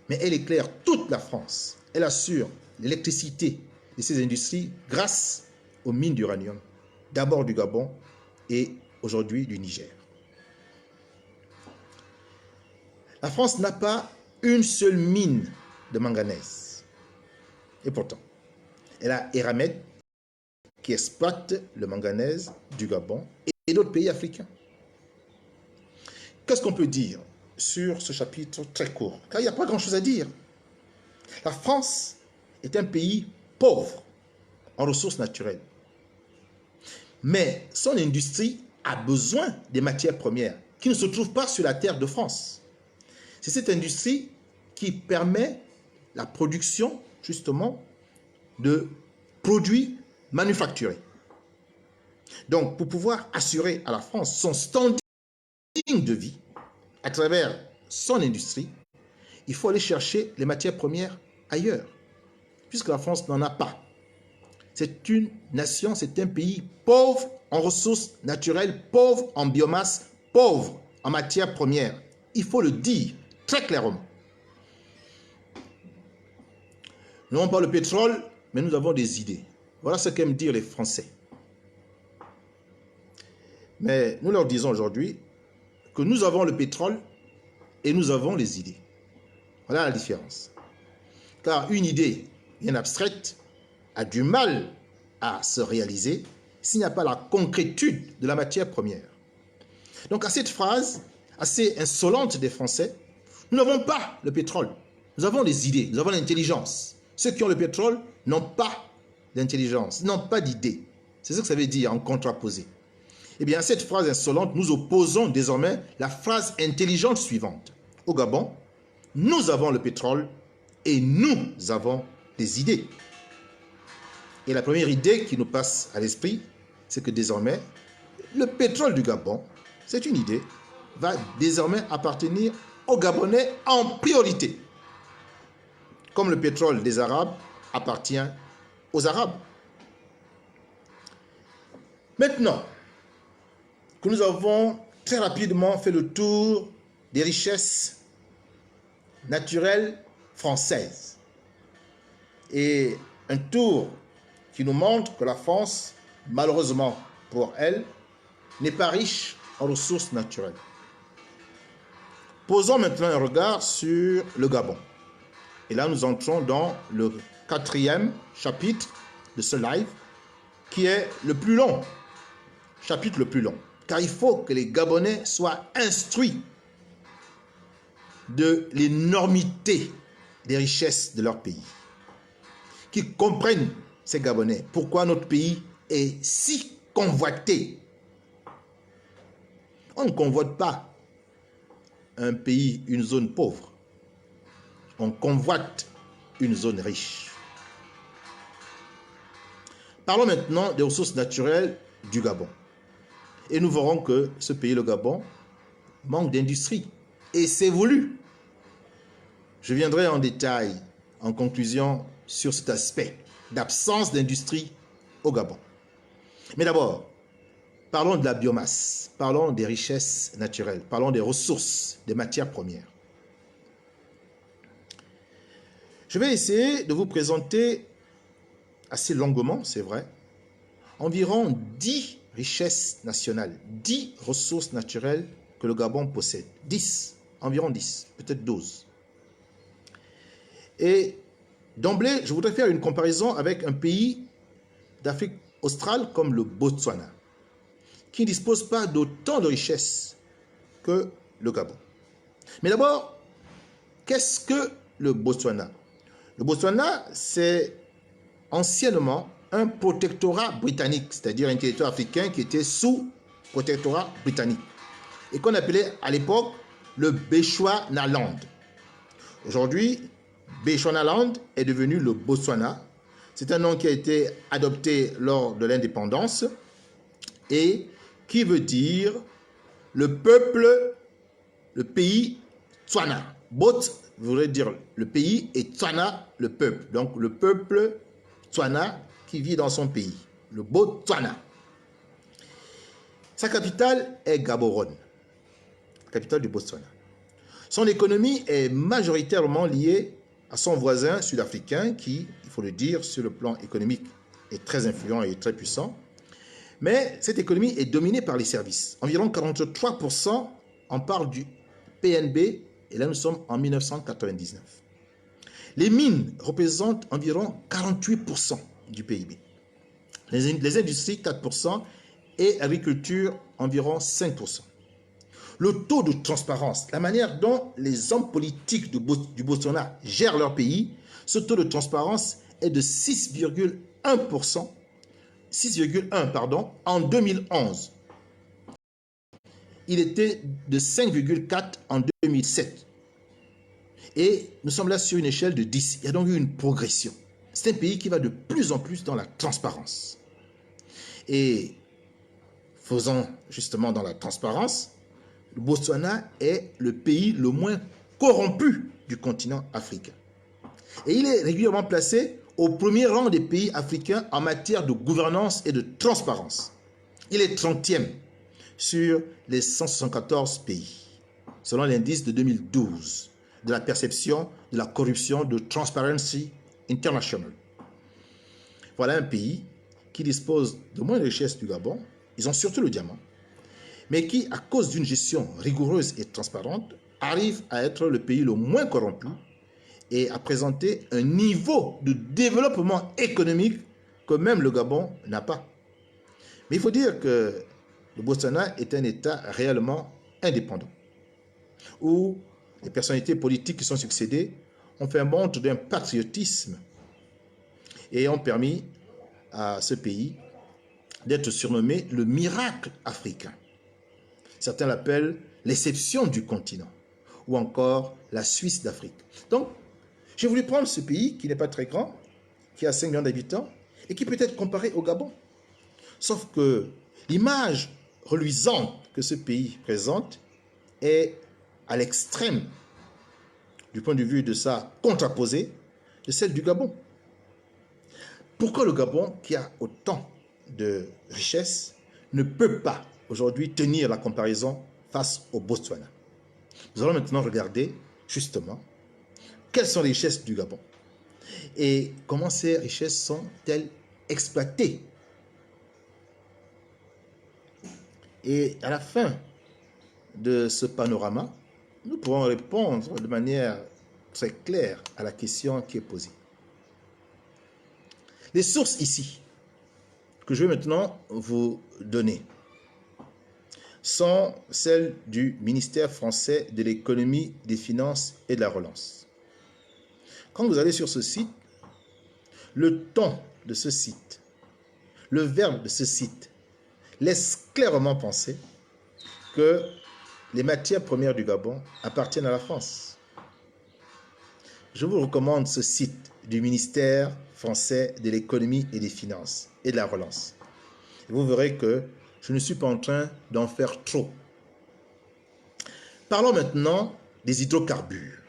mais elle éclaire toute la France. Elle assure l'électricité de ces industries grâce aux mines d'uranium, d'abord du Gabon et aujourd'hui du Niger. La France n'a pas une seule mine de manganèse. Et pourtant, elle a Eramet qui exploite le manganèse du Gabon et d'autres pays africains. Qu'est-ce qu'on peut dire sur ce chapitre très court? Car il n'y a pas grand-chose à dire. La France est un pays pauvre en ressources naturelles. Mais son industrie a besoin des matières premières qui ne se trouvent pas sur la terre de France. C'est cette industrie qui permet la production, justement, de produits manufacturés. Donc, pour pouvoir assurer à la France son standing de vie à travers son industrie, il faut aller chercher les matières premières ailleurs, puisque la France n'en a pas. C'est une nation, c'est un pays pauvre en ressources naturelles, pauvre en biomasse, pauvre en matières premières. Il faut le dire très clairement. Nous n'avons pas le pétrole, mais nous avons des idées. Voilà ce qu'aiment dire les Français. Mais nous leur disons aujourd'hui que nous avons le pétrole et nous avons les idées. Voilà la différence. Car une idée bien abstraite a du mal à se réaliser s'il n'y a pas la concrétude de la matière première. Donc à cette phrase assez insolente des Français, nous n'avons pas le pétrole, nous avons les idées, nous avons l'intelligence. Ceux qui ont le pétrole n'ont pas d'intelligence, n'ont pas d'idées. C'est ce que ça veut dire en contraposé. Eh bien, à cette phrase insolente, nous opposons désormais la phrase intelligente suivante. Au Gabon, nous avons le pétrole et nous avons les idées. Et la première idée qui nous passe à l'esprit, c'est que désormais, le pétrole du Gabon, c'est une idée, va désormais appartenir aux Gabonais en priorité. Comme le pétrole des Arabes appartient aux Arabes. Maintenant que nous avons très rapidement fait le tour des richesses naturelles françaises et un tour qui nous montre que la France, malheureusement pour elle, n'est pas riche en ressources naturelles. Posons maintenant un regard sur le Gabon. Et là, nous entrons dans le 4e chapitre de ce live, qui est le plus long, chapitre le plus long. Car il faut que les Gabonais soient instruits de l'énormité des richesses de leur pays. Qu'ils comprennent, ces Gabonais, pourquoi notre pays est si convoité. On ne convoite pas un pays, une zone pauvre. On convoite une zone riche. Parlons maintenant des ressources naturelles du Gabon. Et nous verrons que ce pays, le Gabon, manque d'industrie. Et c'est voulu. Je viendrai en détail, en conclusion, sur cet aspect d'absence d'industrie au Gabon. Mais d'abord, parlons de la biomasse, parlons des richesses naturelles, parlons des ressources, des matières premières. Je vais essayer de vous présenter assez longuement, c'est vrai, environ 10 richesses nationales, 10 ressources naturelles que le Gabon possède. 10, environ 10, peut-être 12. Et d'emblée, je voudrais faire une comparaison avec un pays d'Afrique australe comme le Botswana, qui ne dispose pas d'autant de richesses que le Gabon. Mais d'abord, qu'est-ce que le Botswana? Le Botswana, c'est anciennement un protectorat britannique, c'est-à-dire un territoire africain qui était sous protectorat britannique, et qu'on appelait à l'époque le Bechuanaland. Aujourd'hui, Bechuanaland est devenu le Botswana. C'est un nom qui a été adopté lors de l'indépendance et qui veut dire le peuple, le pays Tswana. Bot voudrait dire le pays et Tswana, le peuple. Donc le peuple Tswana qui vit dans son pays, le Botswana. Sa capitale est Gaborone, capitale du Botswana. Son économie est majoritairement liée à son voisin sud-africain qui, il faut le dire, sur le plan économique, est très influent et très puissant. Mais cette économie est dominée par les services. Environ 43%, on parle du PNB, et là nous sommes en 1999. Les mines représentent environ 48% du PIB. Les industries, 4%, et l'agriculture, environ 5%. Le taux de transparence, la manière dont les hommes politiques du Botswana gèrent leur pays, ce taux de transparence est de 6,1%, 6,1 pardon, en 2011. Il était de 5,4 en 2007. Et nous sommes là sur une échelle de 10. Il y a donc eu une progression. C'est un pays qui va de plus en plus dans la transparence. Et faisant justement dans la transparence, le Botswana est le pays le moins corrompu du continent africain. Et il est régulièrement placé au premier rang des pays africains en matière de gouvernance et de transparence. Il est 30e sur les 174 pays, selon l'indice de 2012 de la perception de la corruption de Transparency International. Voilà un pays qui dispose de moins de richesses du Gabon. Ils ont surtout le diamant, mais qui, à cause d'une gestion rigoureuse et transparente, arrive à être le pays le moins corrompu et à présenter un niveau de développement économique que même le Gabon n'a pas. Mais il faut dire que le Botswana est un État réellement indépendant, où les personnalités politiques qui sont succédées ont fait montre d'un patriotisme et ont permis à ce pays d'être surnommé le miracle africain. Certains l'appellent l'exception du continent, ou encore la Suisse d'Afrique. Donc, j'ai voulu prendre ce pays qui n'est pas très grand, qui a 5 millions d'habitants, et qui peut être comparé au Gabon. Sauf que l'image reluisante que ce pays présente est à l'extrême, du point de vue de sa contraposée, de celle du Gabon. Pourquoi le Gabon, qui a autant de richesses, ne peut pas aujourd'hui tenir la comparaison face au Botswana? Nous allons maintenant regarder justement quelles sont les richesses du Gabon et comment ces richesses sont-elles exploitées. Et à la fin de ce panorama, nous pourrons répondre de manière très claire à la question qui est posée. Les sources ici que je vais maintenant vous donner sont celles du ministère français de l'économie, des finances et de la relance. Quand vous allez sur ce site, le ton de ce site, le verbe de ce site laisse clairement penser que les matières premières du Gabon appartiennent à la France. Je vous recommande ce site du ministère français de l'économie et des finances et de la relance. Et vous verrez que je ne suis pas en train d'en faire trop. Parlons maintenant des hydrocarbures,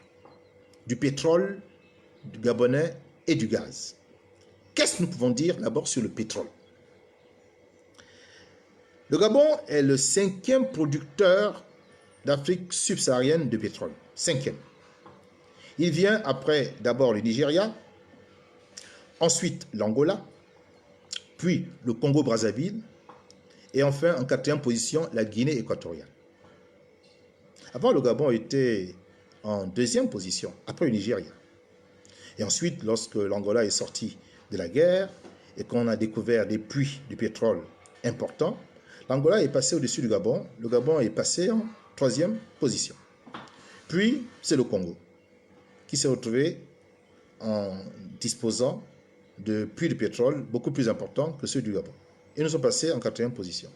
du pétrole, du gabonais et du gaz. Qu'est-ce que nous pouvons dire d'abord sur le pétrole? Le Gabon est le 5e producteur d'Afrique subsaharienne de pétrole. 5e. Il vient après d'abord le Nigeria, ensuite l'Angola, puis le Congo-Brazzaville, et enfin en 4e position la Guinée équatoriale. Avant, le Gabon était en 2e position, après le Nigeria. Et ensuite, lorsque l'Angola est sorti de la guerre et qu'on a découvert des puits de pétrole importants, l'Angola est passé au-dessus du Gabon. Le Gabon est passé en 3e position. Puis, c'est le Congo qui s'est retrouvé en disposant de puits de pétrole beaucoup plus importants que ceux du Gabon. Et nous sommes passés en 4e position.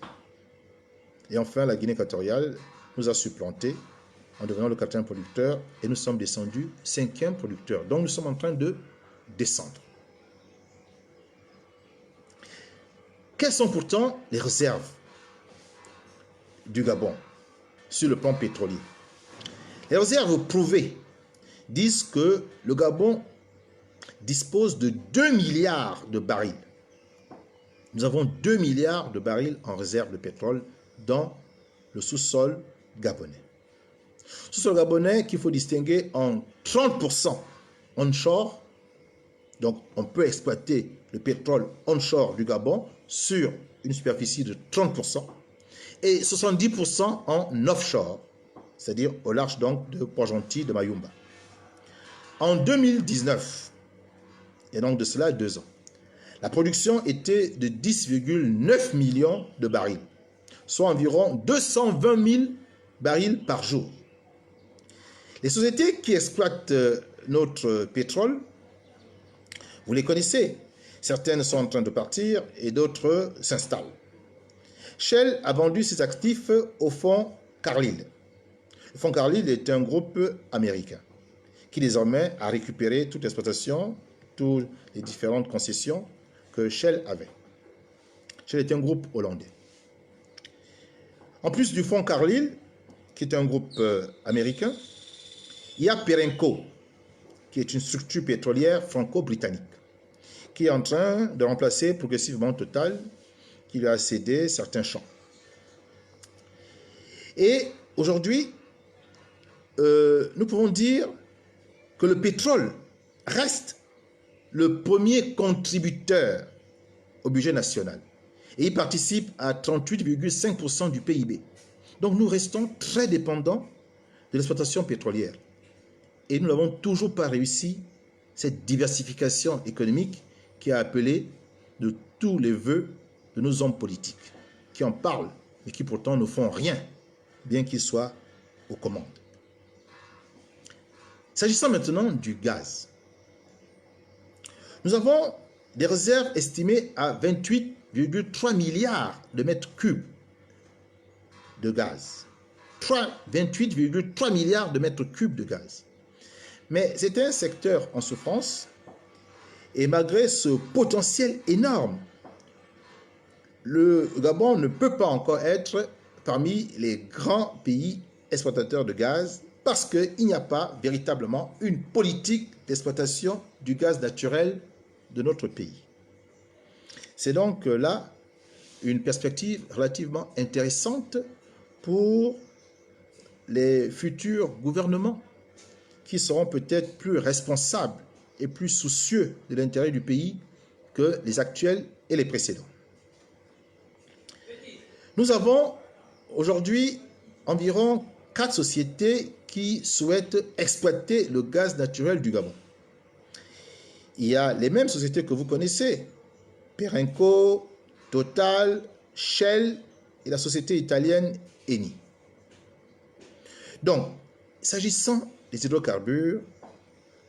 Et enfin, la Guinée équatoriale nous a supplantés en devenant le 4e producteur et nous sommes descendus 5e producteur. Donc nous sommes en train de descendre. Quelles sont pourtant les réserves du Gabon sur le plan pétrolier? Les réserves prouvées disent que le Gabon dispose de 2 milliards de barils. Nous avons 2 milliards de barils en réserve de pétrole dans le sous-sol gabonais. Sous-sol gabonais qu'il faut distinguer en 30% onshore. Donc, on peut exploiter le pétrole onshore du Gabon sur une superficie de 30% et 70% en offshore, c'est-à-dire au large donc de Port-Gentil, de Mayumba. En 2019, et donc de cela 2 ans, la production était de 10,9 millions de barils, soit environ 220 000 barils par jour. Les sociétés qui exploitent notre pétrole, vous les connaissez. Certaines sont en train de partir et d'autres s'installent. Shell a vendu ses actifs au fonds Carlyle. Le fonds Carlyle est un groupe américain qui désormais a récupéré toute l'exploitation, toutes les différentes concessions que Shell avait. Shell est un groupe hollandais. En plus du fonds Carlyle, qui est un groupe américain, il y a Perenco, qui est une structure pétrolière franco-britannique, qui est en train de remplacer progressivement Total, qui lui a cédé certains champs. Et aujourd'hui, nous pouvons dire que le pétrole reste le premier contributeur au budget national. Et il participe à 38,5% du PIB. Donc nous restons très dépendants de l'exploitation pétrolière. Et nous n'avons toujours pas réussi cette diversification économique qui a appelé de tous les vœux de nos hommes politiques, qui en parlent, mais qui pourtant ne font rien, bien qu'ils soient aux commandes. S'agissant maintenant du gaz, nous avons des réserves estimées à 28,3 milliards de mètres cubes de gaz. 28,3 milliards de mètres cubes de gaz. Mais c'est un secteur en souffrance et malgré ce potentiel énorme, le Gabon ne peut pas encore être parmi les grands pays exploitateurs de gaz parce qu'il n'y a pas véritablement une politique d'exploitation du gaz naturel de notre pays. C'est donc là une perspective relativement intéressante pour les futurs gouvernements qui seront peut-être plus responsables et plus soucieux de l'intérêt du pays que les actuels et les précédents. Nous avons aujourd'hui environ 4 sociétés qui souhaitent exploiter le gaz naturel du Gabon. Il y a les mêmes sociétés que vous connaissez, Perenco, Total, Shell et la société italienne Eni. Donc, s'agissant des hydrocarbures,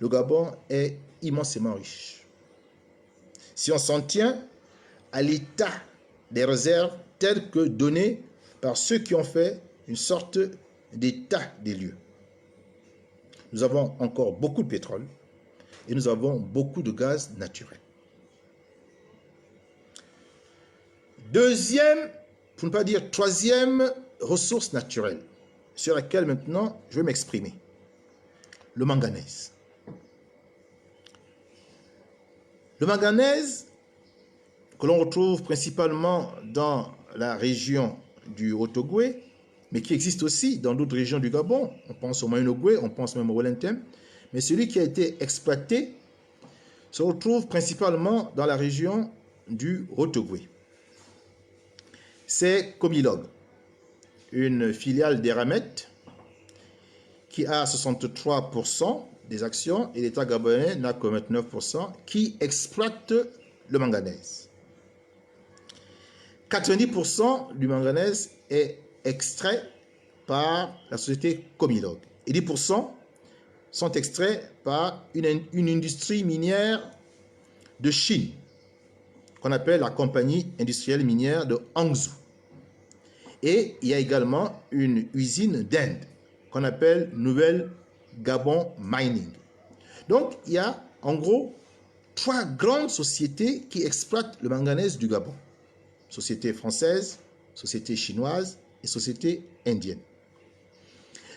le Gabon est immensément riche. Si on s'en tient à l'état des réserves telles que données par ceux qui ont fait une sorte d'état des lieux. Nous avons encore beaucoup de pétrole et nous avons beaucoup de gaz naturel. Deuxième, pour ne pas dire troisième ressource naturelle, sur laquelle maintenant je vais m'exprimer, le manganèse. Le manganèse, que l'on retrouve principalement dans la région du Haut-Ogooué, mais qui existe aussi dans d'autres régions du Gabon, on pense au Moyen-Ogooué, on pense même au Wolentem, mais celui qui a été exploité se retrouve principalement dans la région du Haut-Ogooué. C'est Comilog, une filiale d'Eramet qui a 63% des actions et l'État gabonais n'a que 29%, qui exploite le manganèse. 90% du manganèse est extrait par la société Comilog et 10% sont extraits par une industrie minière de Chine, qu'on appelle la compagnie industrielle minière de Hangzhou. Et il y a également une usine d'Inde qu'on appelle Nouvelle Gabon Mining. Donc, il y a en gros 3 grandes sociétés qui exploitent le manganèse du Gabon. Société française, société chinoise et société indienne.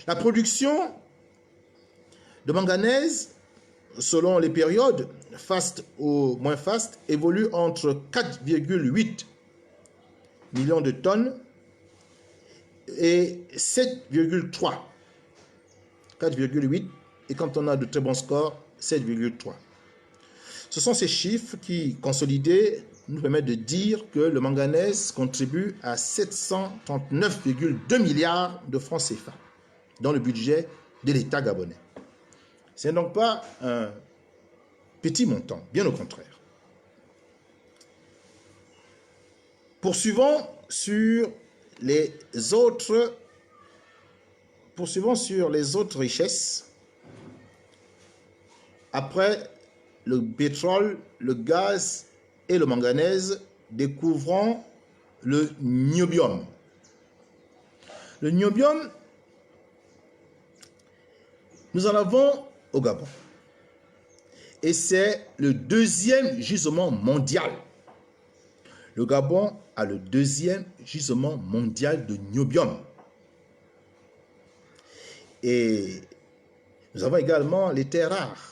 La production de manganèse, selon les périodes, fast ou moins fast, évolue entre 4,8 millions de tonnes et 7,3. 4,8 et quand on a de très bons scores, 7,3. Ce sont ces chiffres qui, consolidés, nous permettent de dire que le manganèse contribue à 739,2 milliards de francs CFA dans le budget de l'État gabonais. Ce n'est donc pas un petit montant, bien au contraire. Poursuivons sur les autres richesses. Après le pétrole, le gaz et le manganèse, découvrons le niobium. Le niobium, nous en avons au Gabon. Et c'est le 2e gisement mondial. Le Gabon a le 2e gisement mondial de niobium. Et nous avons également les terres rares.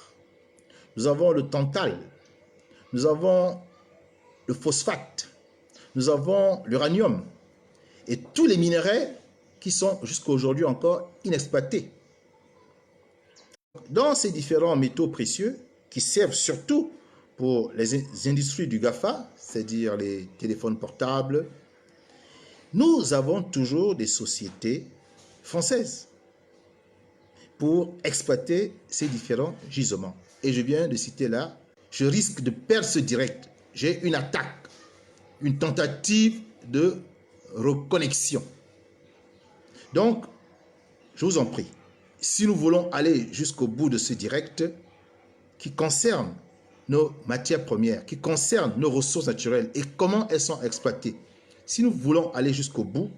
Nous avons le tantal. Nous avons le phosphate. Nous avons l'uranium. Et tous les minerais qui sont jusqu'à aujourd'hui encore inexploités. Dans ces différents métaux précieux qui servent surtout pour les industries du GAFA, c'est-à-dire les téléphones portables, nous avons toujours des sociétés françaises pour exploiter ces différents gisements. Et je viens de citer là, je risque de perdre ce direct. J'ai une attaque, une tentative de reconnexion. Donc, je vous en prie, si nous voulons aller jusqu'au bout de ce direct qui concerne nos matières premières, qui concerne nos ressources naturelles et comment elles sont exploitées, si nous voulons aller jusqu'au bout,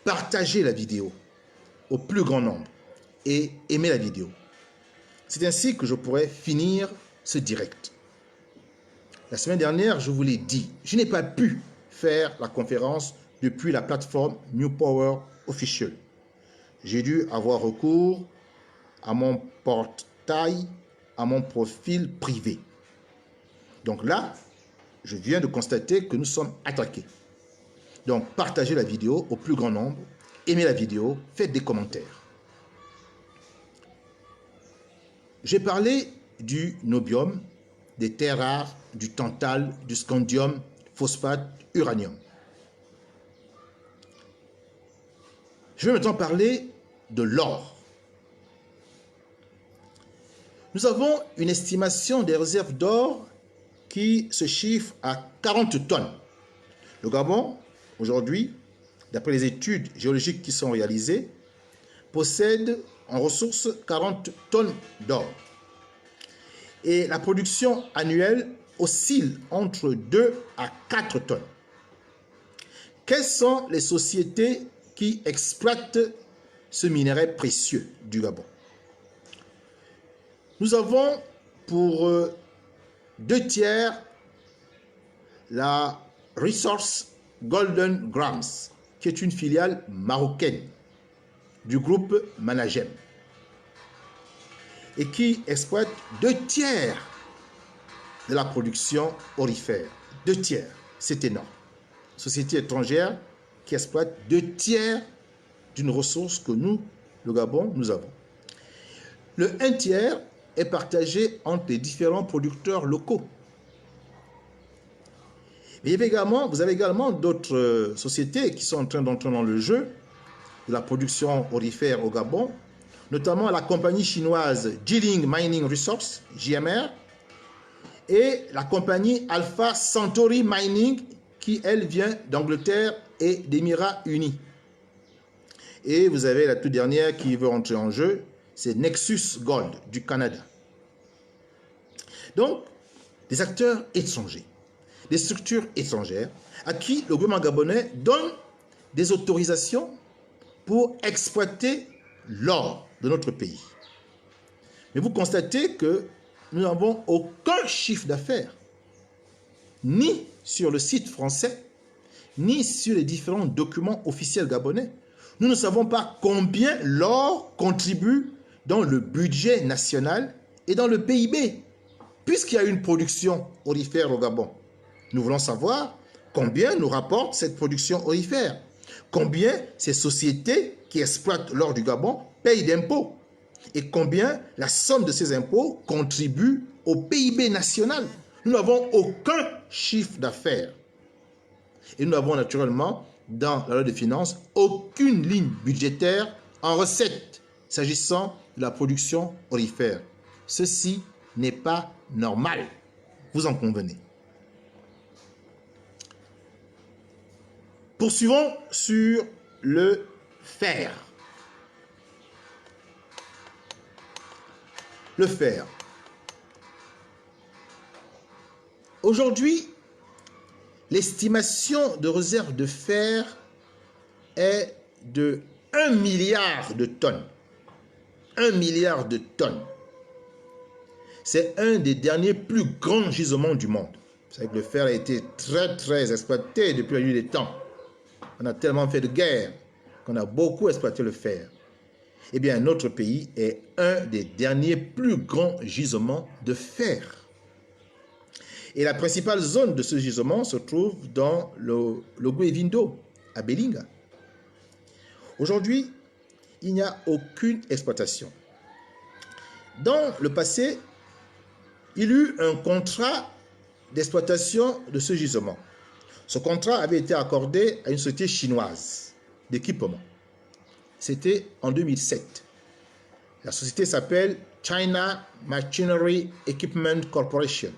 partagez la vidéo au plus grand nombre et aimez la vidéo. C'est ainsi que je pourrais finir ce direct. La semaine dernière, je vous l'ai dit, je n'ai pas pu faire la conférence depuis la plateforme New Power Official. J'ai dû avoir recours à mon portail, à mon profil privé. Donc là, je viens de constater que nous sommes attaqués. Donc, partagez la vidéo au plus grand nombre, aimez la vidéo, faites des commentaires. J'ai parlé du niobium, des terres rares, du tantal, du scandium, phosphate, uranium. Je vais maintenant parler de l'or. Nous avons une estimation des réserves d'or qui se chiffre à 40 tonnes. Le Gabon, aujourd'hui, d'après les études géologiques qui sont réalisées, possède en ressources 40 tonnes d'or. Et la production annuelle oscille entre 2 à 4 tonnes. Quelles sont les sociétés qui exploitent ce minerai précieux du Gabon? Nous avons pour 2 tiers la Resource Golden Grams, qui est une filiale marocaine du groupe Managem et qui exploite 2 tiers de la production aurifère. 2 tiers, c'est énorme. Société étrangère qui exploite 2 tiers d'une ressource que nous, le Gabon, nous avons. Le 1 tiers est partagé entre les différents producteurs locaux. Mais vous avez également d'autres sociétés qui sont en train d'entrer dans le jeu de la production aurifère au Gabon, notamment la compagnie chinoise Jiling Mining Resources, JMR, et la compagnie Alpha Centauri Mining, qui, elle, vient d'Angleterre et d'Émirats Unis. Et vous avez la toute dernière qui veut entrer en jeu, c'est Nexus Gold du Canada. Donc, des acteurs étrangers, des structures étrangères à qui le gouvernement gabonais donne des autorisations pour exploiter l'or de notre pays. Mais vous constatez que nous n'avons aucun chiffre d'affaires, ni sur le site français, ni sur les différents documents officiels gabonais. Nous ne savons pas combien l'or contribue dans le budget national et dans le PIB, puisqu'il y a une production aurifère au Gabon. Nous voulons savoir combien nous rapporte cette production aurifère, combien ces sociétés qui exploitent l'or du Gabon payent d'impôts et combien la somme de ces impôts contribue au PIB national. Nous n'avons aucun chiffre d'affaires. Et nous n'avons naturellement, dans la loi de finances, aucune ligne budgétaire en recette s'agissant de la production aurifère. Ceci n'est pas normal. Vous en convenez. Poursuivons sur le fer. Le fer. Aujourd'hui, l'estimation de réserve de fer est de 1 milliard de tonnes. 1 milliard de tonnes. C'est un des derniers plus grands gisements du monde. Vous savez que le fer a été très exploité depuis la nuit des temps. On a tellement fait de guerre qu'on a beaucoup exploité le fer. Eh bien, notre pays est un des derniers plus grands gisements de fer. Et la principale zone de ce gisement se trouve dans le Gué-Vindo, à Belinga. Aujourd'hui, il n'y a aucune exploitation. Dans le passé, il y eut un contrat d'exploitation de ce gisement. Ce contrat avait été accordé à une société chinoise d'équipement. C'était en 2007. La société s'appelle China Machinery Equipment Corporation.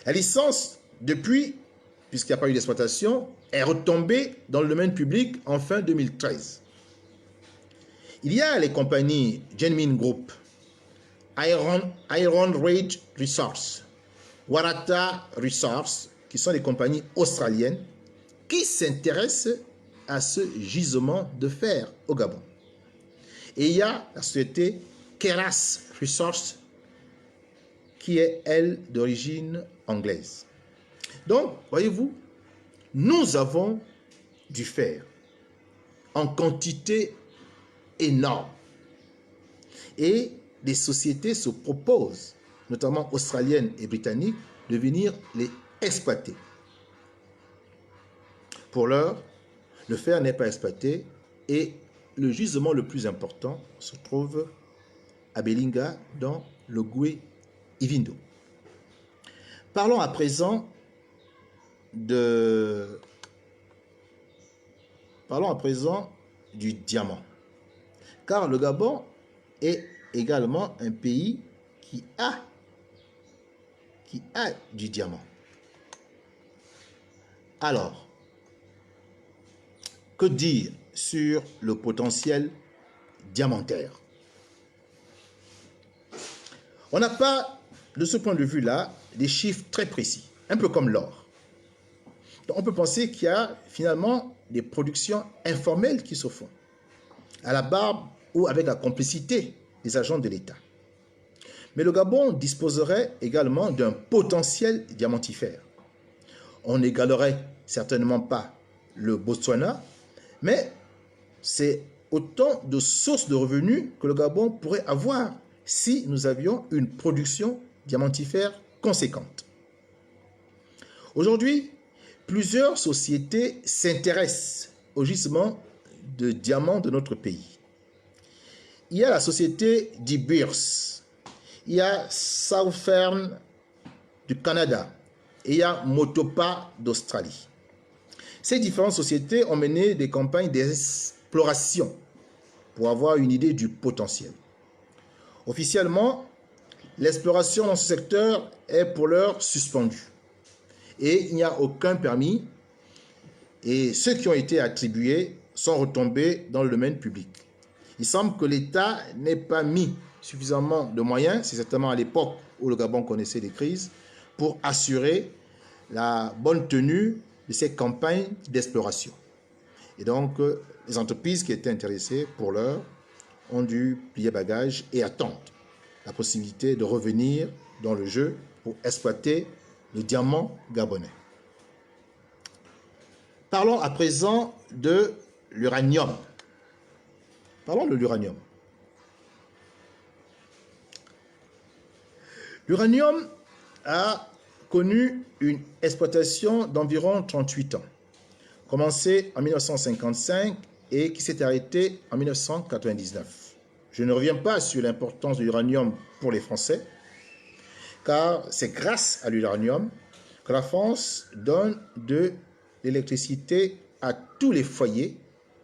La licence, depuis, puisqu'il n'y a pas eu d'exploitation, est retombée dans le domaine public en fin 2013. Il y a les compagnies Genmin Group, Iron Ridge Resources, Warata Resources, qui sont des compagnies australiennes, qui s'intéressent à ce gisement de fer au Gabon. Et il y a la société Keras Resources, qui est, elle, d'origine anglaise. Donc, voyez-vous, nous avons du fer en quantité énorme. Et des sociétés se proposent, notamment australiennes et britanniques, de venir les exploiter. Pour l'heure, le fer n'est pas exploité et le gisement le plus important se trouve à Belinga, dans le Gué-Vindo. Parlons à présent du diamant. Car le Gabon est également un pays qui a du diamant. Alors, que dire sur le potentiel diamantaire? On n'a pas, de ce point de vue-là, des chiffres très précis, un peu comme l'or. Donc on peut penser qu'il y a finalement des productions informelles qui se font, à la barbe ou avec la complicité des agents de l'État. Mais le Gabon disposerait également d'un potentiel diamantifère. On n'égalerait certainement pas le Botswana, mais c'est autant de sources de revenus que le Gabon pourrait avoir si nous avions une production diamantifère conséquente. Aujourd'hui, plusieurs sociétés s'intéressent au gisement de diamants de notre pays. Il y a la société De Beers, il y a Southern du Canada et il y a Motopa d'Australie. Ces différentes sociétés ont mené des campagnes d'exploration pour avoir une idée du potentiel. Officiellement, l'exploration dans ce secteur est pour l'heure suspendue et il n'y a aucun permis et ceux qui ont été attribués sont retombés dans le domaine public. Il semble que l'État n'ait pas mis suffisamment de moyens, c'est certainement à l'époque où le Gabon connaissait des crises, pour assurer la bonne tenue de ces campagnes d'exploration. Et donc, les entreprises qui étaient intéressées, pour l'heure, ont dû plier bagages et attendre la possibilité de revenir dans le jeu pour exploiter le diamant gabonais. Parlons à présent de l'uranium. Parlons de l'uranium. L'uranium a connu une exploitation d'environ 38 ans, commencée en 1955 et qui s'est arrêtée en 1999. Je ne reviens pas sur l'importance de l'uranium pour les Français, car c'est grâce à l'uranium que la France donne de l'électricité à tous les foyers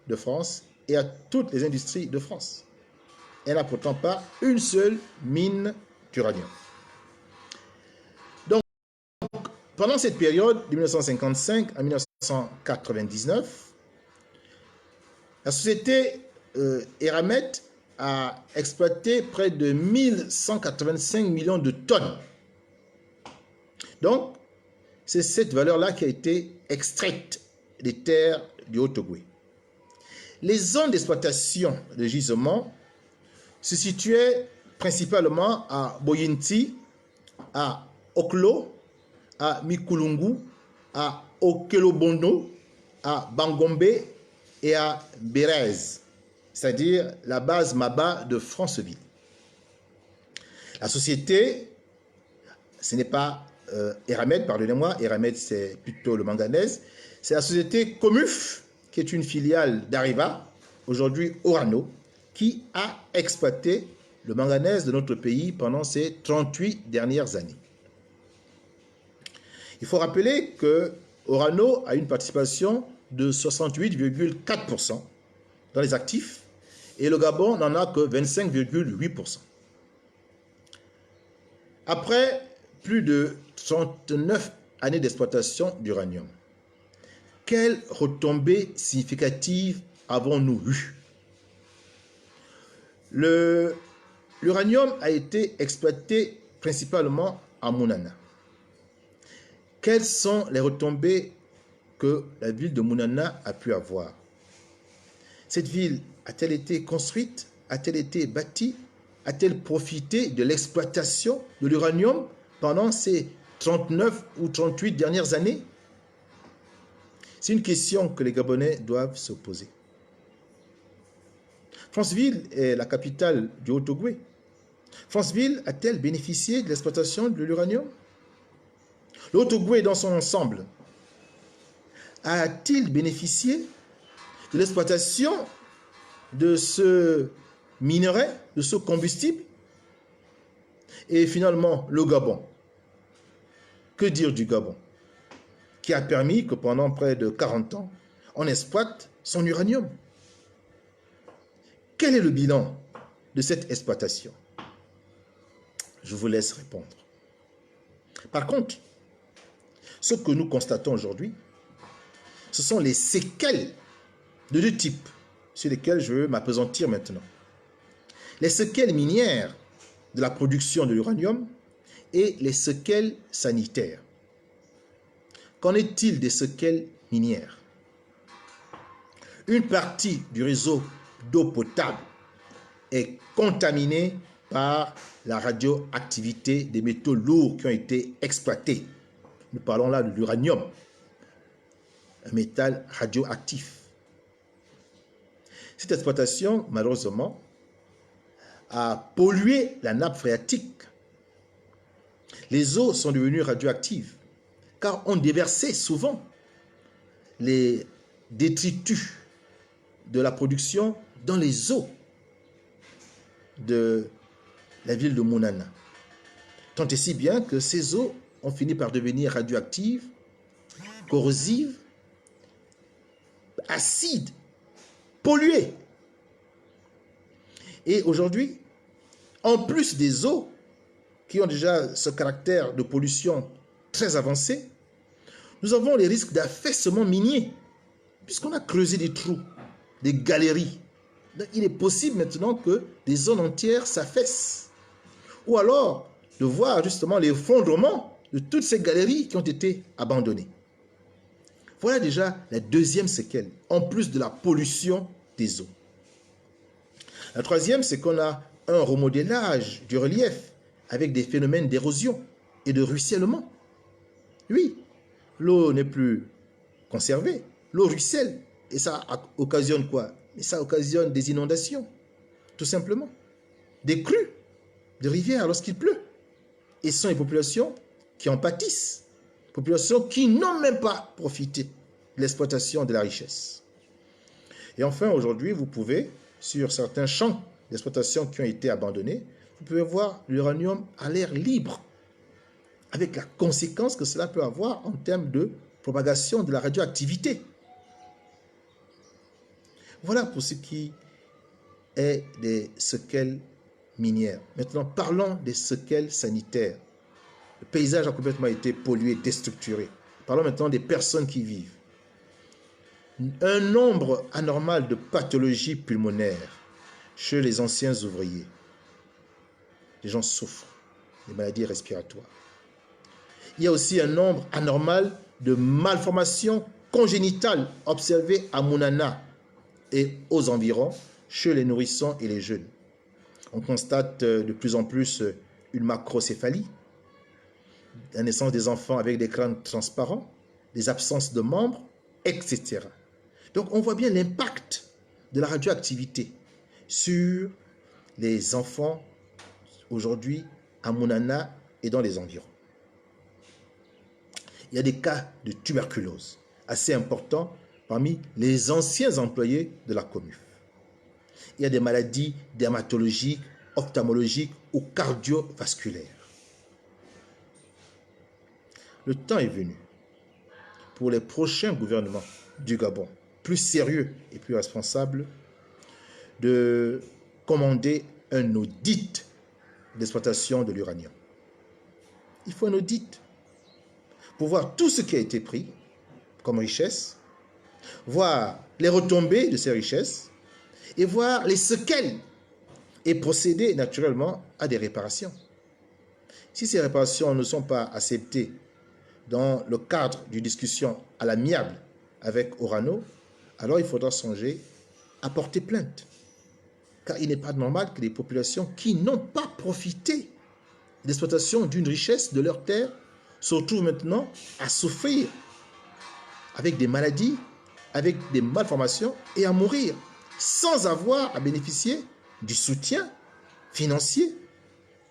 de France et à toutes les industries de France. Elle n'a pourtant pas une seule mine d'uranium. Donc, pendant cette période de 1955 à 1999, la société Eramet a exploité près de 1185 millions de tonnes. Donc, c'est cette valeur-là qui a été extraite des terres du Haut-Ogooué. Les zones d'exploitation de gisement se situaient principalement à Boyinti, à Oklo, à Mikulungu, à Okelobondo, à Bangombe et à Bérez, c'est-à-dire la base Maba de Franceville. La société, ce n'est pas Eramet, pardonnez-moi, Eramet c'est plutôt le manganèse, c'est la société Comuf, qui est une filiale d'Areva, aujourd'hui Orano, qui a exploité le manganèse de notre pays pendant ces 38 dernières années. Il faut rappeler que Orano a une participation de 68,4% dans les actifs et le Gabon n'en a que 25,8%. Après plus de 39 années d'exploitation d'uranium, quelles retombées significatives avons-nous eues? L'uranium a été exploité principalement à Mounana. Quelles sont les retombées que la ville de Mounana a pu avoir? Cette ville a-t-elle été construite? A-t-elle été bâtie? A-t-elle profité de l'exploitation de l'uranium pendant ces 39 ou 38 dernières années? C'est une question que les Gabonais doivent se poser. Franceville est la capitale du Haut-Ogooué. Franceville a-t-elle bénéficié de l'exploitation de l'uranium? Le Haut-Ogooué dans son ensemble a-t-il bénéficié de l'exploitation de ce minerai, de ce combustible? Et finalement, le Gabon. Que dire du Gabon, qui a permis que pendant près de 40 ans, on exploite son uranium? Quel est le bilan de cette exploitation? Je vous laisse répondre. Par contre, ce que nous constatons aujourd'hui, ce sont les séquelles de deux types sur lesquelles je veux m'appesantir maintenant. Les séquelles minières de la production de l'uranium et les séquelles sanitaires. Qu'en est-il des séquelles minières? Une partie du réseau d'eau potable est contaminée par la radioactivité des métaux lourds qui ont été exploités. Nous parlons là de l'uranium, un métal radioactif. Cette exploitation, malheureusement, a pollué la nappe phréatique. Les eaux sont devenues radioactives, car on déversait souvent les détritus de la production dans les eaux de la ville de Mounana. Tant et si bien que ces eaux ont fini par devenir radioactives, corrosives, acides, polluées. Et aujourd'hui, en plus des eaux qui ont déjà ce caractère de pollution très avancé, nous avons les risques d'affaissement minier, puisqu'on a creusé des trous, des galeries. Donc, il est possible maintenant que des zones entières s'affaissent. Ou alors de voir justement l'effondrement de toutes ces galeries qui ont été abandonnées. Voilà déjà la deuxième séquelle, en plus de la pollution des eaux. La troisième, c'est qu'on a un remodélage du relief avec des phénomènes d'érosion et de ruissellement. Oui, l'eau n'est plus conservée, l'eau ruisselle. Et ça occasionne quoi? Et ça occasionne des inondations, tout simplement. Des crues de rivières lorsqu'il pleut. Et ce sont les populations qui en pâtissent. Populations qui n'ont même pas profité de l'exploitation de la richesse. Et enfin, aujourd'hui, vous pouvez, sur certains champs d'exploitation qui ont été abandonnés, vous pouvez voir l'uranium à l'air libre, avec la conséquence que cela peut avoir en termes de propagation de la radioactivité. Voilà pour ce qui est des séquelles minières. Maintenant, parlons des séquelles sanitaires. Le paysage a complètement été pollué, déstructuré. Parlons maintenant des personnes qui vivent. Un nombre anormal de pathologies pulmonaires chez les anciens ouvriers. Les gens souffrent des maladies respiratoires. Il y a aussi un nombre anormal de malformations congénitales observées à Mounana et aux environs chez les nourrissons et les jeunes. On constate de plus en plus une macrocéphalie, la naissance des enfants avec des crânes transparents, des absences de membres, etc. Donc on voit bien l'impact de la radioactivité sur les enfants aujourd'hui à Mounana et dans les environs. Il y a des cas de tuberculose assez importants parmi les anciens employés de la COMUF. Il y a des maladies dermatologiques, ophtalmologiques ou cardiovasculaires. Le temps est venu pour les prochains gouvernements du Gabon, plus sérieux et plus responsables, de commander un audit d'exploitation de l'uranium. Il faut un audit pour voir tout ce qui a été pris comme richesse, voir les retombées de ces richesses et voir les séquelles et procéder naturellement à des réparations. Si ces réparations ne sont pas acceptées dans le cadre d'une discussion à l'amiable avec Orano, alors il faudra songer à porter plainte. Car il n'est pas normal que les populations qui n'ont pas profité de l'exploitation d'une richesse de leur terre se retrouvent maintenant à souffrir avec des maladies, avec des malformations et à mourir sans avoir à bénéficier du soutien financier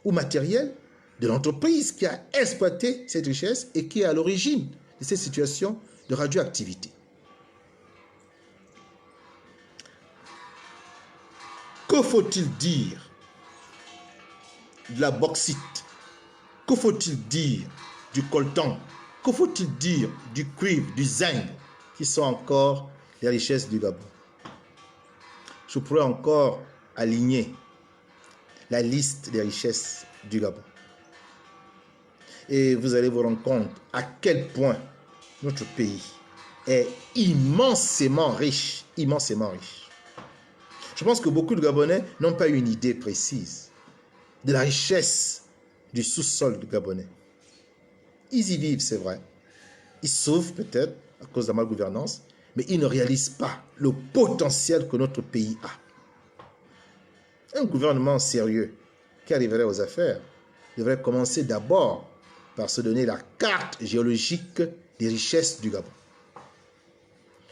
ou matériel de l'entreprise qui a exploité cette richesse et qui est à l'origine de cette situation de radioactivité. Que faut-il dire de la bauxite? Que faut-il dire du coltan? Que faut-il dire du cuivre, du zinc, qui sont encore les richesses du Gabon? Je pourrais encore aligner la liste des richesses du Gabon. Et vous allez vous rendre compte à quel point notre pays est immensément riche, immensément riche. Je pense que beaucoup de Gabonais n'ont pas une idée précise de la richesse du sous-sol du Gabonais. Ils y vivent, c'est vrai. Ils souffrent peut-être à cause de la malgouvernance, mais ils ne réalisent pas le potentiel que notre pays a. Un gouvernement sérieux qui arriverait aux affaires devrait commencer d'abord par se donner la carte géologique des richesses du Gabon,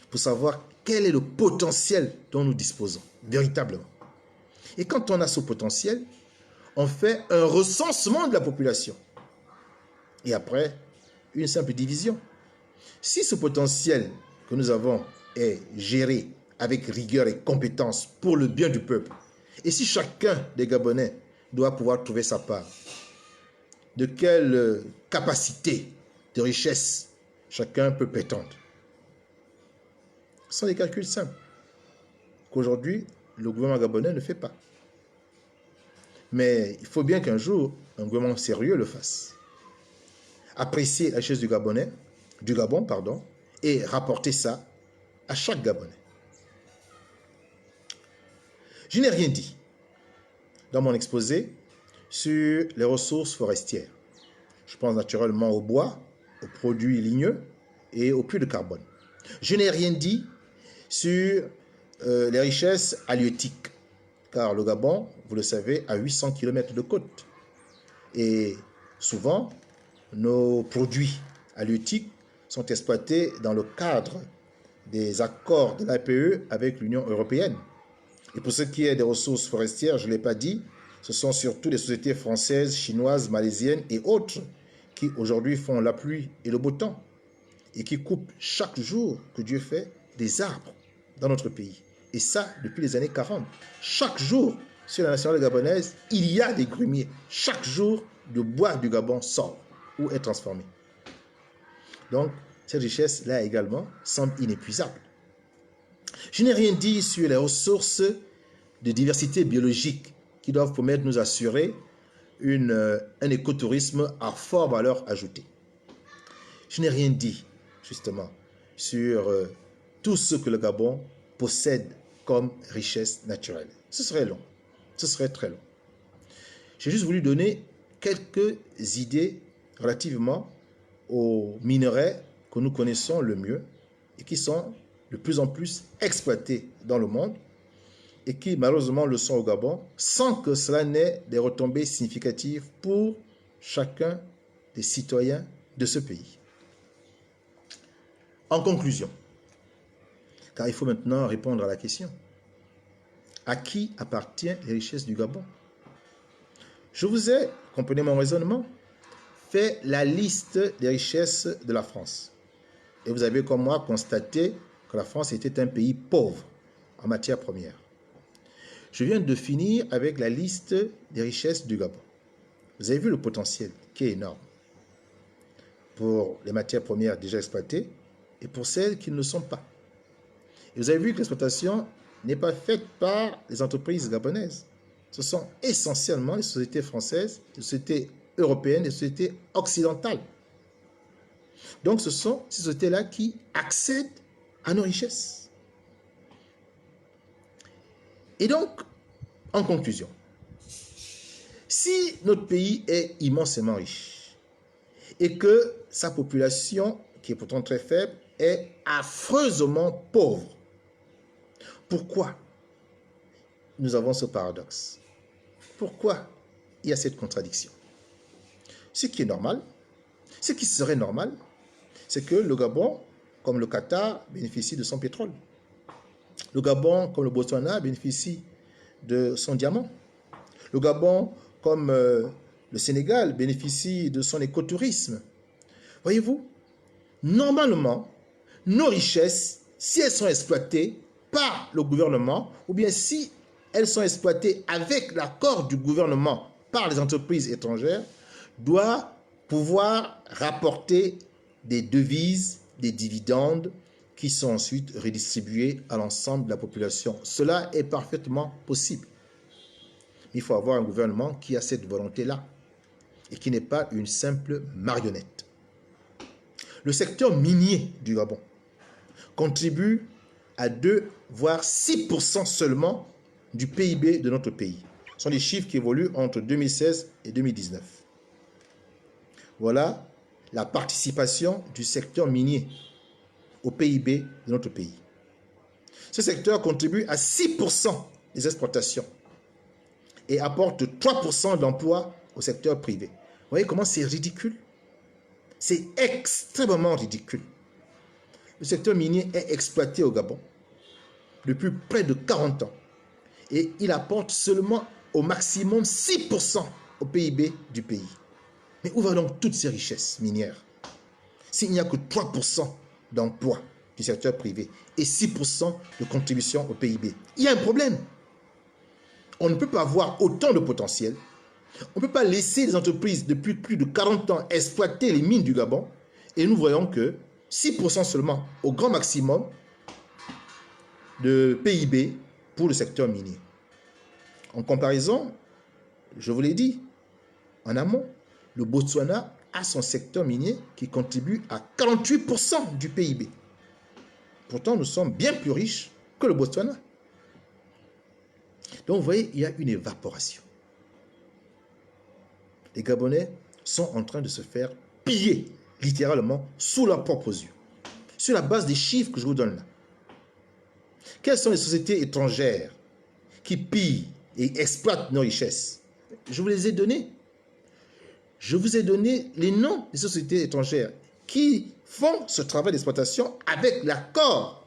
pour savoir quel est le potentiel dont nous disposons, véritablement. Et quand on a ce potentiel, on fait un recensement de la population. Et après, une simple division. Si ce potentiel que nous avons est géré avec rigueur et compétence pour le bien du peuple, et si chacun des Gabonais doit pouvoir trouver sa part, de quelle capacité de richesse chacun peut prétendre? Ce sont des calculs simples qu'aujourd'hui, le gouvernement gabonais ne fait pas. Mais il faut bien qu'un jour, un gouvernement sérieux le fasse. Apprécier la richesse du Gabon, et rapporter ça à chaque Gabonais. Je n'ai rien dit dans mon exposé sur les ressources forestières. Je pense naturellement au bois, aux produits ligneux et au puits de carbone. Je n'ai rien dit sur les richesses halieutiques, car le Gabon, vous le savez, a 800 km de côte. Et souvent, nos produits halieutiques sont exploités dans le cadre des accords de l'APE avec l'Union européenne. Et pour ce qui est des ressources forestières, je ne l'ai pas dit, ce sont surtout les sociétés françaises, chinoises, malaisiennes et autres qui aujourd'hui font la pluie et le beau temps et qui coupent chaque jour que Dieu fait des arbres dans notre pays. Et ça, depuis les années 40. Chaque jour, sur la nationale gabonaise, il y a des grumiers. Chaque jour, le bois du Gabon sort ou est transformé. Donc, cette richesse-là également semble inépuisable. Je n'ai rien dit sur les ressources de diversité biologique qui doivent permettre de nous assurer un écotourisme à forte valeur ajoutée. Je n'ai rien dit, justement, sur tout ce que le Gabon possède comme richesse naturelle. Ce serait long, ce serait très long. J'ai juste voulu donner quelques idées relativement aux minerais que nous connaissons le mieux et qui sont de plus en plus exploités dans le monde et qui malheureusement le sont au Gabon sans que cela n'ait des retombées significatives pour chacun des citoyens de ce pays. En conclusion, car il faut maintenant répondre à la question, à qui appartiennent les richesses du Gabon? Je vous ai, comprenez mon raisonnement, fait la liste des richesses de la France. Et vous avez comme moi constaté que la France était un pays pauvre en matière première. Je viens de finir avec la liste des richesses du Gabon. Vous avez vu le potentiel qui est énorme pour les matières premières déjà exploitées et pour celles qui ne le sont pas. Et vous avez vu que l'exploitation n'est pas faite par les entreprises gabonaises. Ce sont essentiellement les sociétés françaises, les sociétés européennes, les sociétés occidentales. Donc ce sont ces sociétés-là qui accèdent à nos richesses. Et donc, en conclusion, si notre pays est immensément riche et que sa population, qui est pourtant très faible, est affreusement pauvre, pourquoi nous avons ce paradoxe? Pourquoi il y a cette contradiction? Ce qui est normal, ce qui serait normal, c'est que le Gabon, comme le Qatar, bénéficie de son pétrole. Le Gabon, comme le Botswana, bénéficie de son diamant. Le Gabon, comme le Sénégal, bénéficie de son écotourisme. Voyez-vous, normalement, nos richesses, si elles sont exploitées par le gouvernement, ou bien si elles sont exploitées avec l'accord du gouvernement par les entreprises étrangères, doivent pouvoir rapporter des devises, des dividendes qui sont ensuite redistribués à l'ensemble de la population. Cela est parfaitement possible. Il faut avoir un gouvernement qui a cette volonté-là et qui n'est pas une simple marionnette. Le secteur minier du Gabon contribue à 2 voire 6% seulement du PIB de notre pays. Ce sont des chiffres qui évoluent entre 2016 et 2019. Voilà la participation du secteur minier au PIB de notre pays. Ce secteur contribue à 6% des exportations et apporte 3% d'emplois au secteur privé. Vous voyez comment c'est ridicule? C'est extrêmement ridicule. Le secteur minier est exploité au Gabon depuis près de 40 ans et il apporte seulement au maximum 6% au PIB du pays. Mais où vont donc toutes ces richesses minières s'il n'y a que 3% d'emplois du secteur privé et 6% de contribution au PIB? Il y a un problème. On ne peut pas avoir autant de potentiel. On ne peut pas laisser les entreprises depuis plus de 40 ans exploiter les mines du Gabon et nous voyons que 6% seulement au grand maximum de PIB pour le secteur minier. En comparaison, je vous l'ai dit, en amont, le Botswana a son secteur minier qui contribue à 48% du PIB. Pourtant, nous sommes bien plus riches que le Botswana. Donc, vous voyez, il y a une évaporation. Les Gabonais sont en train de se faire piller, littéralement, sous leurs propres yeux. Sur la base des chiffres que je vous donne là. Quelles sont les sociétés étrangères qui pillent et exploitent nos richesses? Je vous les ai donnés. Je vous ai donné les noms des sociétés étrangères qui font ce travail d'exploitation avec l'accord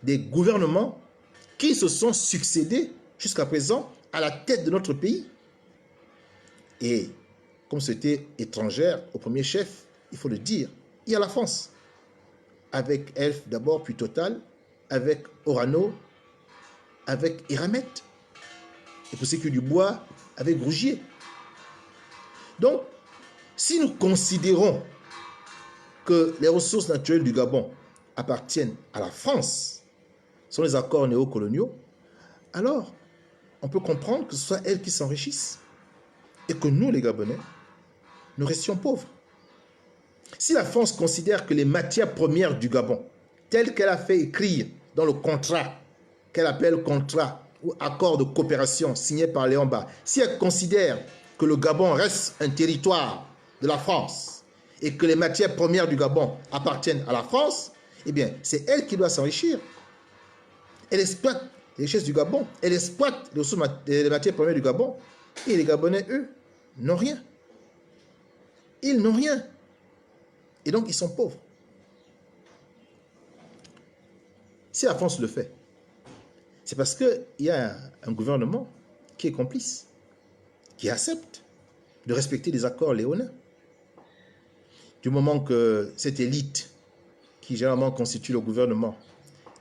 des gouvernements qui se sont succédés jusqu'à présent à la tête de notre pays. Et comme société étrangère, au premier chef, il faut le dire, il y a la France, avec Elf d'abord, puis Total, avec Orano, avec Eramet, et pour ce qui est du bois, avec Rougier. Donc, si nous considérons que les ressources naturelles du Gabon appartiennent à la France, sont les accords néocoloniaux, alors on peut comprendre que ce soit elles qui s'enrichissent et que nous, les Gabonais, nous restions pauvres. Si la France considère que les matières premières du Gabon, telles qu'elle a fait écrire dans le contrat, qu'elle appelle contrat ou accord de coopération signé par Léon Ba, si elle considère que le Gabon reste un territoire de la France et que les matières premières du Gabon appartiennent à la France, eh bien, c'est elle qui doit s'enrichir. Elle exploite les richesses du Gabon, elle exploite les matières premières du Gabon, et les Gabonais, eux, n'ont rien. Ils n'ont rien. Et donc, ils sont pauvres. Si la France le fait, c'est parce qu'il y a un gouvernement qui est complice, qui accepte de respecter les accords léonins. Du moment que cette élite, qui généralement constitue le gouvernement,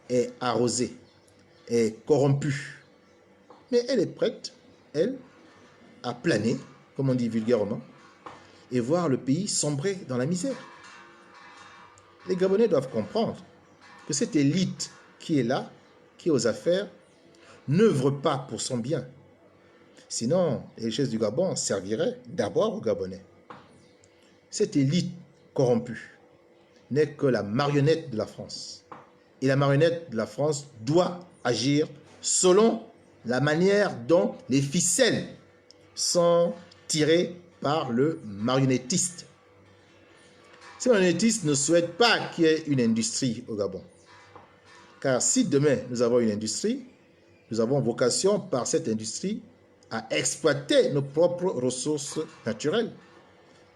est arrosée, est corrompue, mais elle est prête, elle, à planer, comme on dit vulgairement, et voir le pays sombrer dans la misère. Les Gabonais doivent comprendre que cette élite qui est là, qui est aux affaires, n'œuvre pas pour son bien. Sinon, les richesses du Gabon serviraient d'abord aux Gabonais. Cette élite corrompue n'est que la marionnette de la France. Et la marionnette de la France doit agir selon la manière dont les ficelles sont tirées par le marionnettiste. Ces marionnettistes ne souhaitent pas qu'il y ait une industrie au Gabon. Car si demain nous avons une industrie, nous avons vocation par cette industrie à exploiter nos propres ressources naturelles.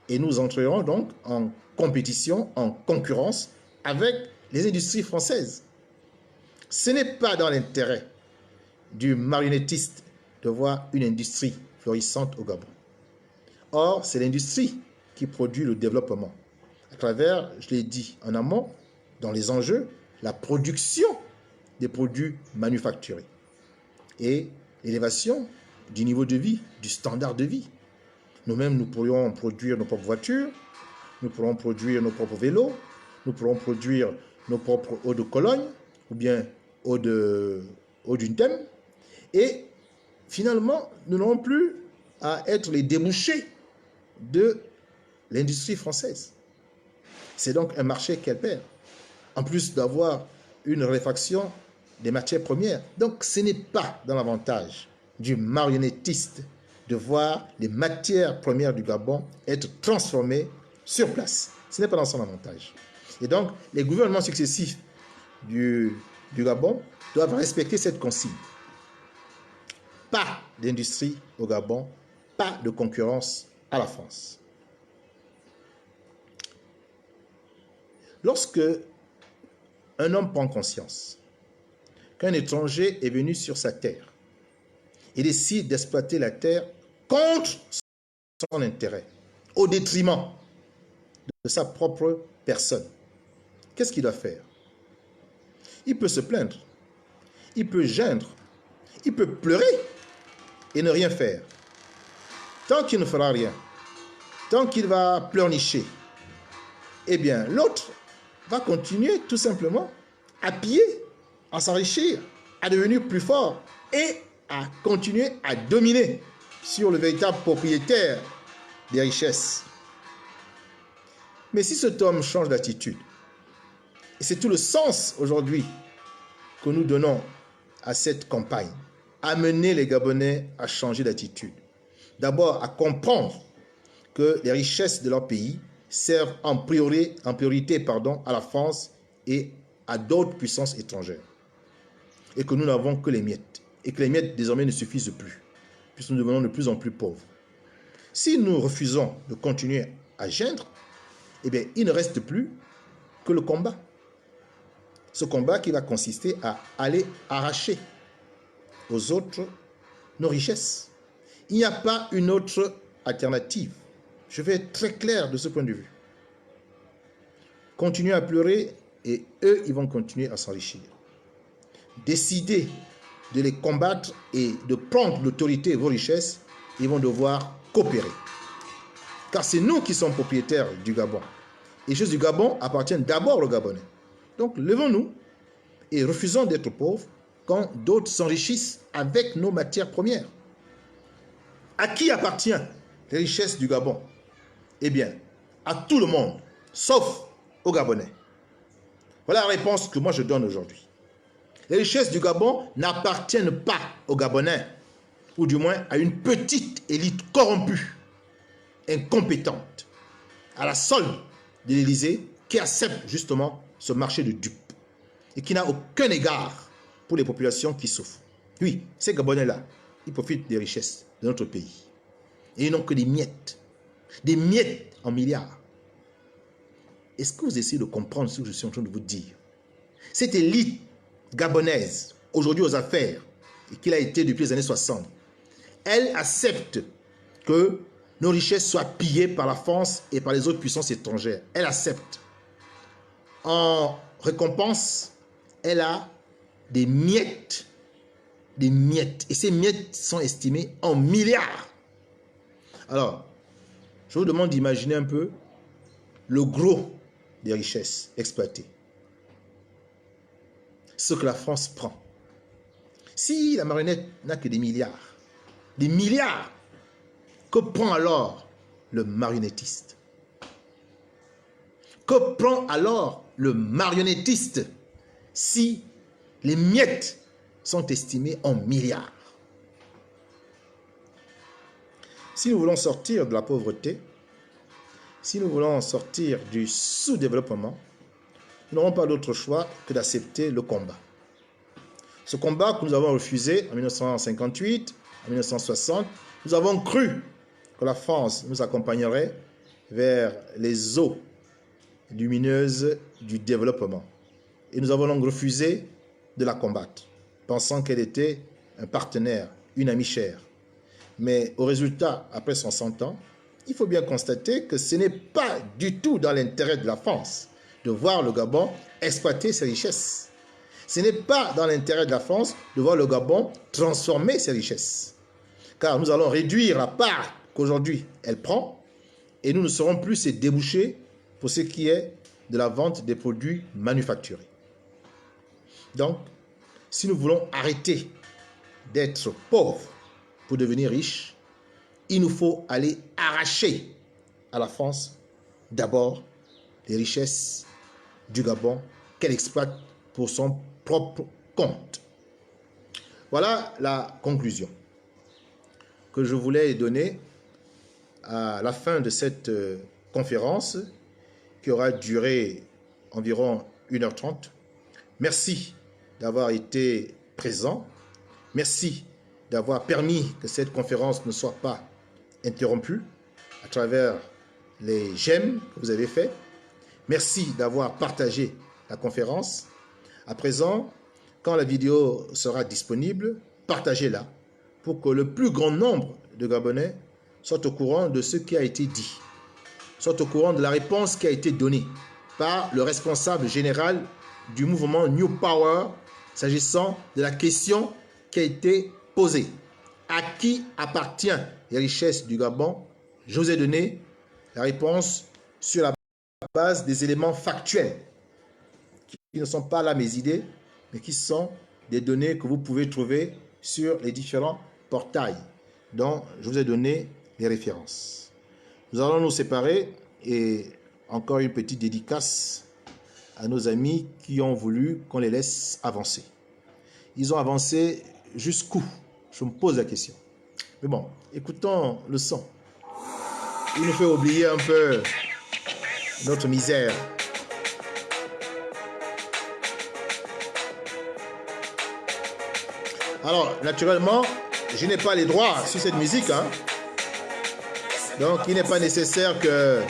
Et nous entrerons donc en compétition, en concurrence avec les industries françaises. Ce n'est pas dans l'intérêt du marionnettiste de voir une industrie florissante au Gabon. Or, c'est l'industrie qui produit le développement. À travers, je l'ai dit en amont, dans les enjeux, la production des produits manufacturés et l'élévation du niveau de vie, du standard de vie. Nous-mêmes, nous pourrions produire nos propres voitures, nous pourrons produire nos propres vélos, nous pourrons produire nos propres eaux de Cologne ou bien eau d'une thème. Et finalement, nous n'aurons plus à être les débouchés de l'industrie française. C'est donc un marché qu'elle perd, en plus d'avoir une raréfaction des matières premières. Donc, ce n'est pas dans l'avantage du marionnettiste de voir les matières premières du Gabon être transformées sur place. Ce n'est pas dans son avantage. Et donc, les gouvernements successifs du Gabon doivent respecter cette consigne. Pas d'industrie au Gabon, pas de concurrence à la France. Lorsque un homme prend conscience qu'un étranger est venu sur sa terre et décide d'exploiter la terre contre son intérêt, au détriment de sa propre personne, qu'est-ce qu'il doit faire? Il peut se plaindre, il peut geindre, il peut pleurer et ne rien faire. Tant qu'il ne fera rien, tant qu'il va pleurnicher, eh bien l'autre va continuer tout simplement à piller, à s'enrichir, à devenir plus fort et à continuer à dominer sur le véritable propriétaire des richesses. Mais si cet homme change d'attitude, et c'est tout le sens aujourd'hui que nous donnons à cette campagne, amener les Gabonais à changer d'attitude. D'abord, à comprendre que les richesses de leur pays servent en priorité à la France et à d'autres puissances étrangères. Et que nous n'avons que les miettes. Et que les miettes désormais ne suffisent plus, puisque nous devenons de plus en plus pauvres. Si nous refusons de continuer à geindre, eh bien, il ne reste plus que le combat. Ce combat qui va consister à aller arracher aux autres nos richesses. Il n'y a pas une autre alternative. Je vais être très clair de ce point de vue. Continuez à pleurer et eux, ils vont continuer à s'enrichir. Décidez de les combattre et de prendre l'autorité de vos richesses, ils vont devoir coopérer. Car c'est nous qui sommes propriétaires du Gabon. Les choses du Gabon appartiennent d'abord aux Gabonais. Donc, levons-nous et refusons d'être pauvres quand d'autres s'enrichissent avec nos matières premières. À qui appartiennent les richesses du Gabon? Eh bien, à tout le monde, sauf aux Gabonais. Voilà la réponse que moi je donne aujourd'hui. Les richesses du Gabon n'appartiennent pas aux Gabonais, ou du moins à une petite élite corrompue, incompétente, à la solde de l'Élysée, qui accepte justement ce marché de dupes et qui n'a aucun égard pour les populations qui souffrent. Oui, ces Gabonais-là, ils profitent des richesses de notre pays. Et ils n'ont que des miettes en milliards. Est-ce que vous essayez de comprendre ce que je suis en train de vous dire? Cette élite gabonaise, aujourd'hui aux affaires, et qu'il a été depuis les années 60, elle accepte que nos richesses soient pillées par la France et par les autres puissances étrangères. Elle accepte. En récompense, elle a des miettes. Des miettes. Et ces miettes sont estimées en milliards. Alors, je vous demande d'imaginer un peu le gros des richesses exploitées. Ce que la France prend. Si la marionnette n'a que des milliards, que prend alors le marionnettiste? Que prend alors le marionnettiste si les miettes sont estimées en milliards? Si nous voulons sortir de la pauvreté, si nous voulons sortir du sous-développement, nous n'aurons pas d'autre choix que d'accepter le combat. Ce combat que nous avons refusé en 1958, en 1960, nous avons cru que la France nous accompagnerait vers les eaux lumineuses du développement. Et nous avons donc refusé de la combattre, pensant qu'elle était un partenaire, une amie chère. Mais au résultat, après 100 ans, il faut bien constater que ce n'est pas du tout dans l'intérêt de la France de voir le Gabon exploiter ses richesses. Ce n'est pas dans l'intérêt de la France de voir le Gabon transformer ses richesses. Car nous allons réduire la part qu'aujourd'hui elle prend et nous ne serons plus ses débouchés pour ce qui est de la vente des produits manufacturés. Donc, si nous voulons arrêter d'être pauvres pour devenir riches, il nous faut aller arracher à la France d'abord les richesses du Gabon qu'elle exploite pour son propre compte. Voilà la conclusion que je voulais donner à la fin de cette conférence qui aura duré environ 1h30. Merci d'avoir été présent. Merci d'avoir permis que cette conférence ne soit pas interrompue à travers les j'aime que vous avez fait. Merci d'avoir partagé la conférence. À présent, quand la vidéo sera disponible, partagez-la pour que le plus grand nombre de Gabonais soient au courant de ce qui a été dit, soient au courant de la réponse qui a été donnée par le responsable général du mouvement New Power s'agissant de la question qui a été posée. À qui appartiennent les richesses du Gabon? Je vous ai donné la réponse sur la base des éléments factuels qui ne sont pas là mes idées, mais qui sont des données que vous pouvez trouver sur les différents portails dont je vous ai donné les références. Nous allons nous séparer et encore une petite dédicace à nos amis qui ont voulu qu'on les laisse avancer. Ils ont avancé jusqu'où? Je me pose la question. Mais bon, écoutons le son. Il nous fait oublier un peu notre misère. Alors, naturellement, je n'ai pas les droits sur cette musique, hein. Donc, il n'est pas nécessaire que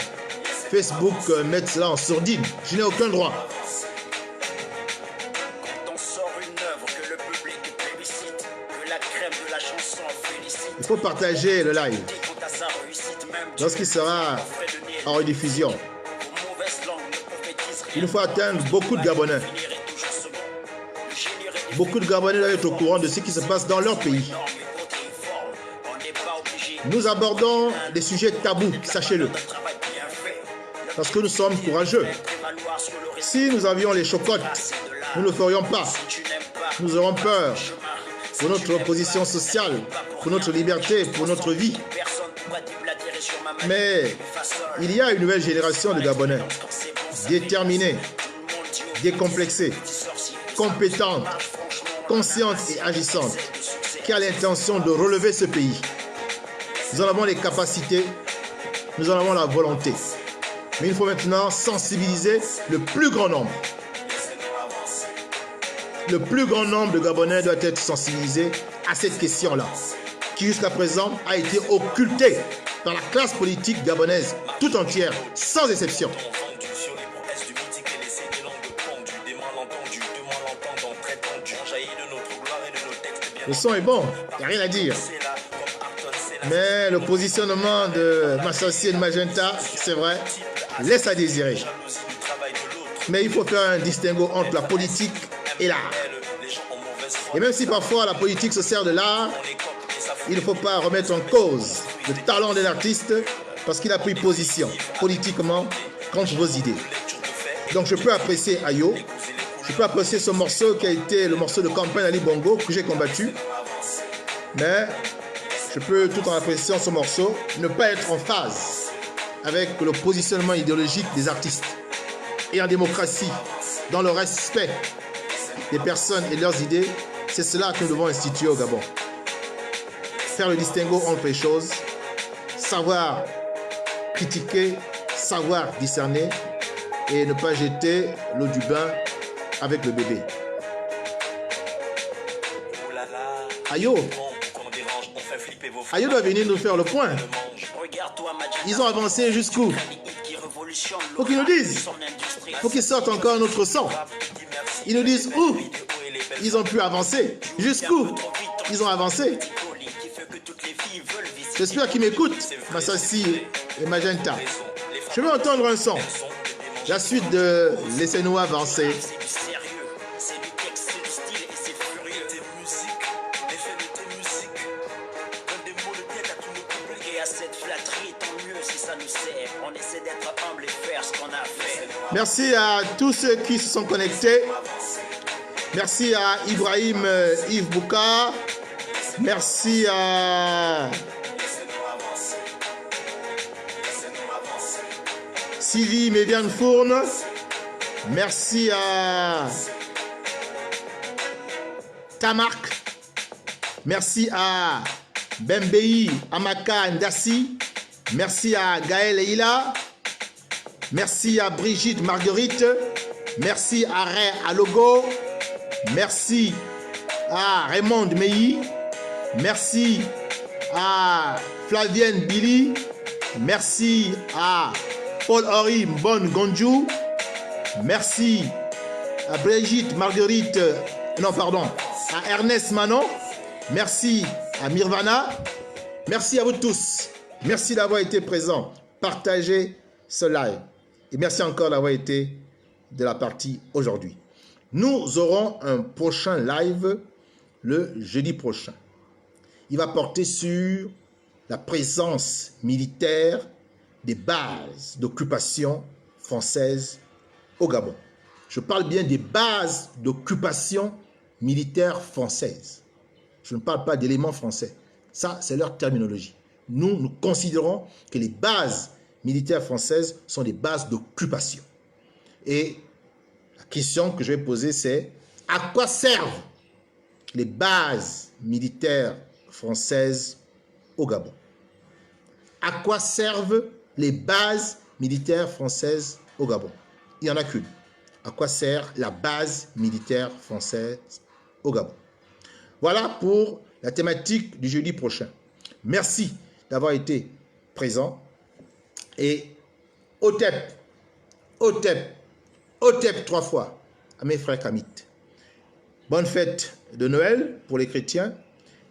Facebook mette cela en sourdine. Je n'ai aucun droit. Quand on sort une œuvre que le public plébiscite, que la crème de la chanson félicite. Il faut partager le live Quant à sa réussite, même lorsqu'il sera fait de nier. en rediffusion. Vos mauvaises langues ne prophétisent rien. Il nous faut atteindre beaucoup de Gabonais. Finir est toujours second. Le génie est Beaucoup de Gabonais doivent être au courant de ce qui se passe dans leur pays. énorme et protéiforme. On n'est pas obligé Nous abordons des sujets tabous, sachez-le, d'un travail bien fait. parce que nous sommes courageux. Prévaloir sur le risque. Si nous avions les chocottes, nous ne le ferions pas. Si tu n'aimes pas Nous aurons peur chemin, pour notre position sociale, pour notre liberté, pour notre vie. personne pourra déblatérer sur ma main. Mais il y a une nouvelle génération de Gabonais, déterminés, décomplexés, compétentes, conscientes et agissantes, qui a l'intention de relever ce pays. Nous en avons les capacités, nous en avons la volonté. Mais il faut maintenant sensibiliser le plus grand nombre. Le plus grand nombre de Gabonais doit être sensibilisé à cette question-là, qui jusqu'à présent a été occultée par la classe politique gabonaise tout entière, sans exception. Vendu sur les promesses du mythique et laissé des langues pendues, des malentendus, de malentendants très tendus. On jaillit de notre gloire et de nos textes bien. Le son est bon, il n'y a rien à dire. C'est là, comme Arton, c'est là. Mais le positionnement de Massassi et de Magenta, c'est vrai, laisse à désirer. Jalousie du travail de l'autre. Mais il faut faire un distinguo entre la politique et l'art. Les gens ont mauvaise foi. Et même si parfois la politique se sert de l'art, On les copie et ça fout il ne faut pas remettre en cause le talent d'un artiste parce qu'il a pris position politiquement contre vos idées. lecture de fait. Donc je peux apprécier Ayo, je peux apprécier ce morceau qui a été le morceau de campagne Ali Bongo que j'ai combattu, mais je peux, tout en appréciant ce morceau, ne pas être en phase avec le positionnement idéologique des artistes. Et en démocratie, dans le respect des personnes et de leurs idées, c'est cela que nous devons instituer au Gabon. Faire le distinguo entre les choses, savoir critiquer, savoir discerner et ne pas jeter l'eau du bain avec le bébé. Oh là là. Ayo, Qu'on dérange, on fait flipper vos Ayo doit venir nous faire le point. mange. Regarde-toi, Magenta. Ils ont avancé jusqu'où? Qui révolutionne Faut qu'ils nous disent. son industrie. Faut qu'ils sortent encore un autre son. Dis merci. Ils nous disent où Et les belles ils ont pu avancer. Jusqu'où ils ont avancé. Qui fait que toutes les filles veulent visiter. J'espère qu'ils m'écoutent, Massassi et Magenta. Je veux entendre un son. La suite de Laissez-nous avancer. C'est du sérieux, c'est du texte, c'est du style et c'est furieux. tes musiques, l'effet de tes musiques. Donne des mots de tête à tout le public. Et à cette flatterie, tant mieux si ça nous sert. On essaie d'être humble et faire ce qu'on a fait. Merci à tous ceux qui se sont connectés. Merci à Ibrahim Yves Bouka. Merci à Sylvie Méviane Fourne. Merci à Tamark. Merci à Bembei Amaka Ndassi. Merci à Gaël Eila. Merci à Brigitte Marguerite. Merci à Ray Alogo. Merci à Raymond Meilly. Merci à Flavienne Billy. Merci à Paul-Henri Mbon-Gondjou. Merci à Brigitte Marguerite. Non, pardon. À Ernest Manon. Merci à Mirvana. Merci à vous tous. Merci d'avoir été présents. Partagez ce live. Et merci encore d'avoir été de la partie aujourd'hui. Nous aurons un prochain live le jeudi prochain. Il va porter sur la présence militaire des bases d'occupation française au Gabon. Je parle bien des bases d'occupation militaire française. Je ne parle pas d'éléments français. Ça, c'est leur terminologie. Nous considérons que les bases militaires françaises sont des bases d'occupation. Et la question que je vais poser, c'est à quoi servent les bases militaires françaises au Gabon? À quoi servent les bases militaires françaises au Gabon? Il n'y en a qu'une. À quoi sert la base militaire française au Gabon? Voilà pour la thématique du jeudi prochain. Merci d'avoir été présent. Et Otep, Otep, Otep 3 fois à mes frères kamites. Bonne fête de Noël pour les chrétiens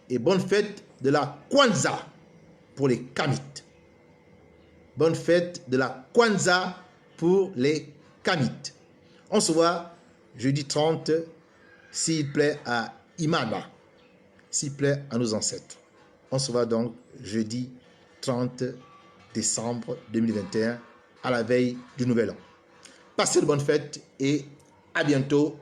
et bonne fête de la Kwanzaa pour les kamites. Bonne fête de la Kwanzaa pour les kamites. On se voit jeudi 30, s'il plaît à Imana, s'il plaît à nos ancêtres. On se voit donc jeudi 30 décembre 2021 à la veille du Nouvel An. Passez de bonnes fêtes et à bientôt.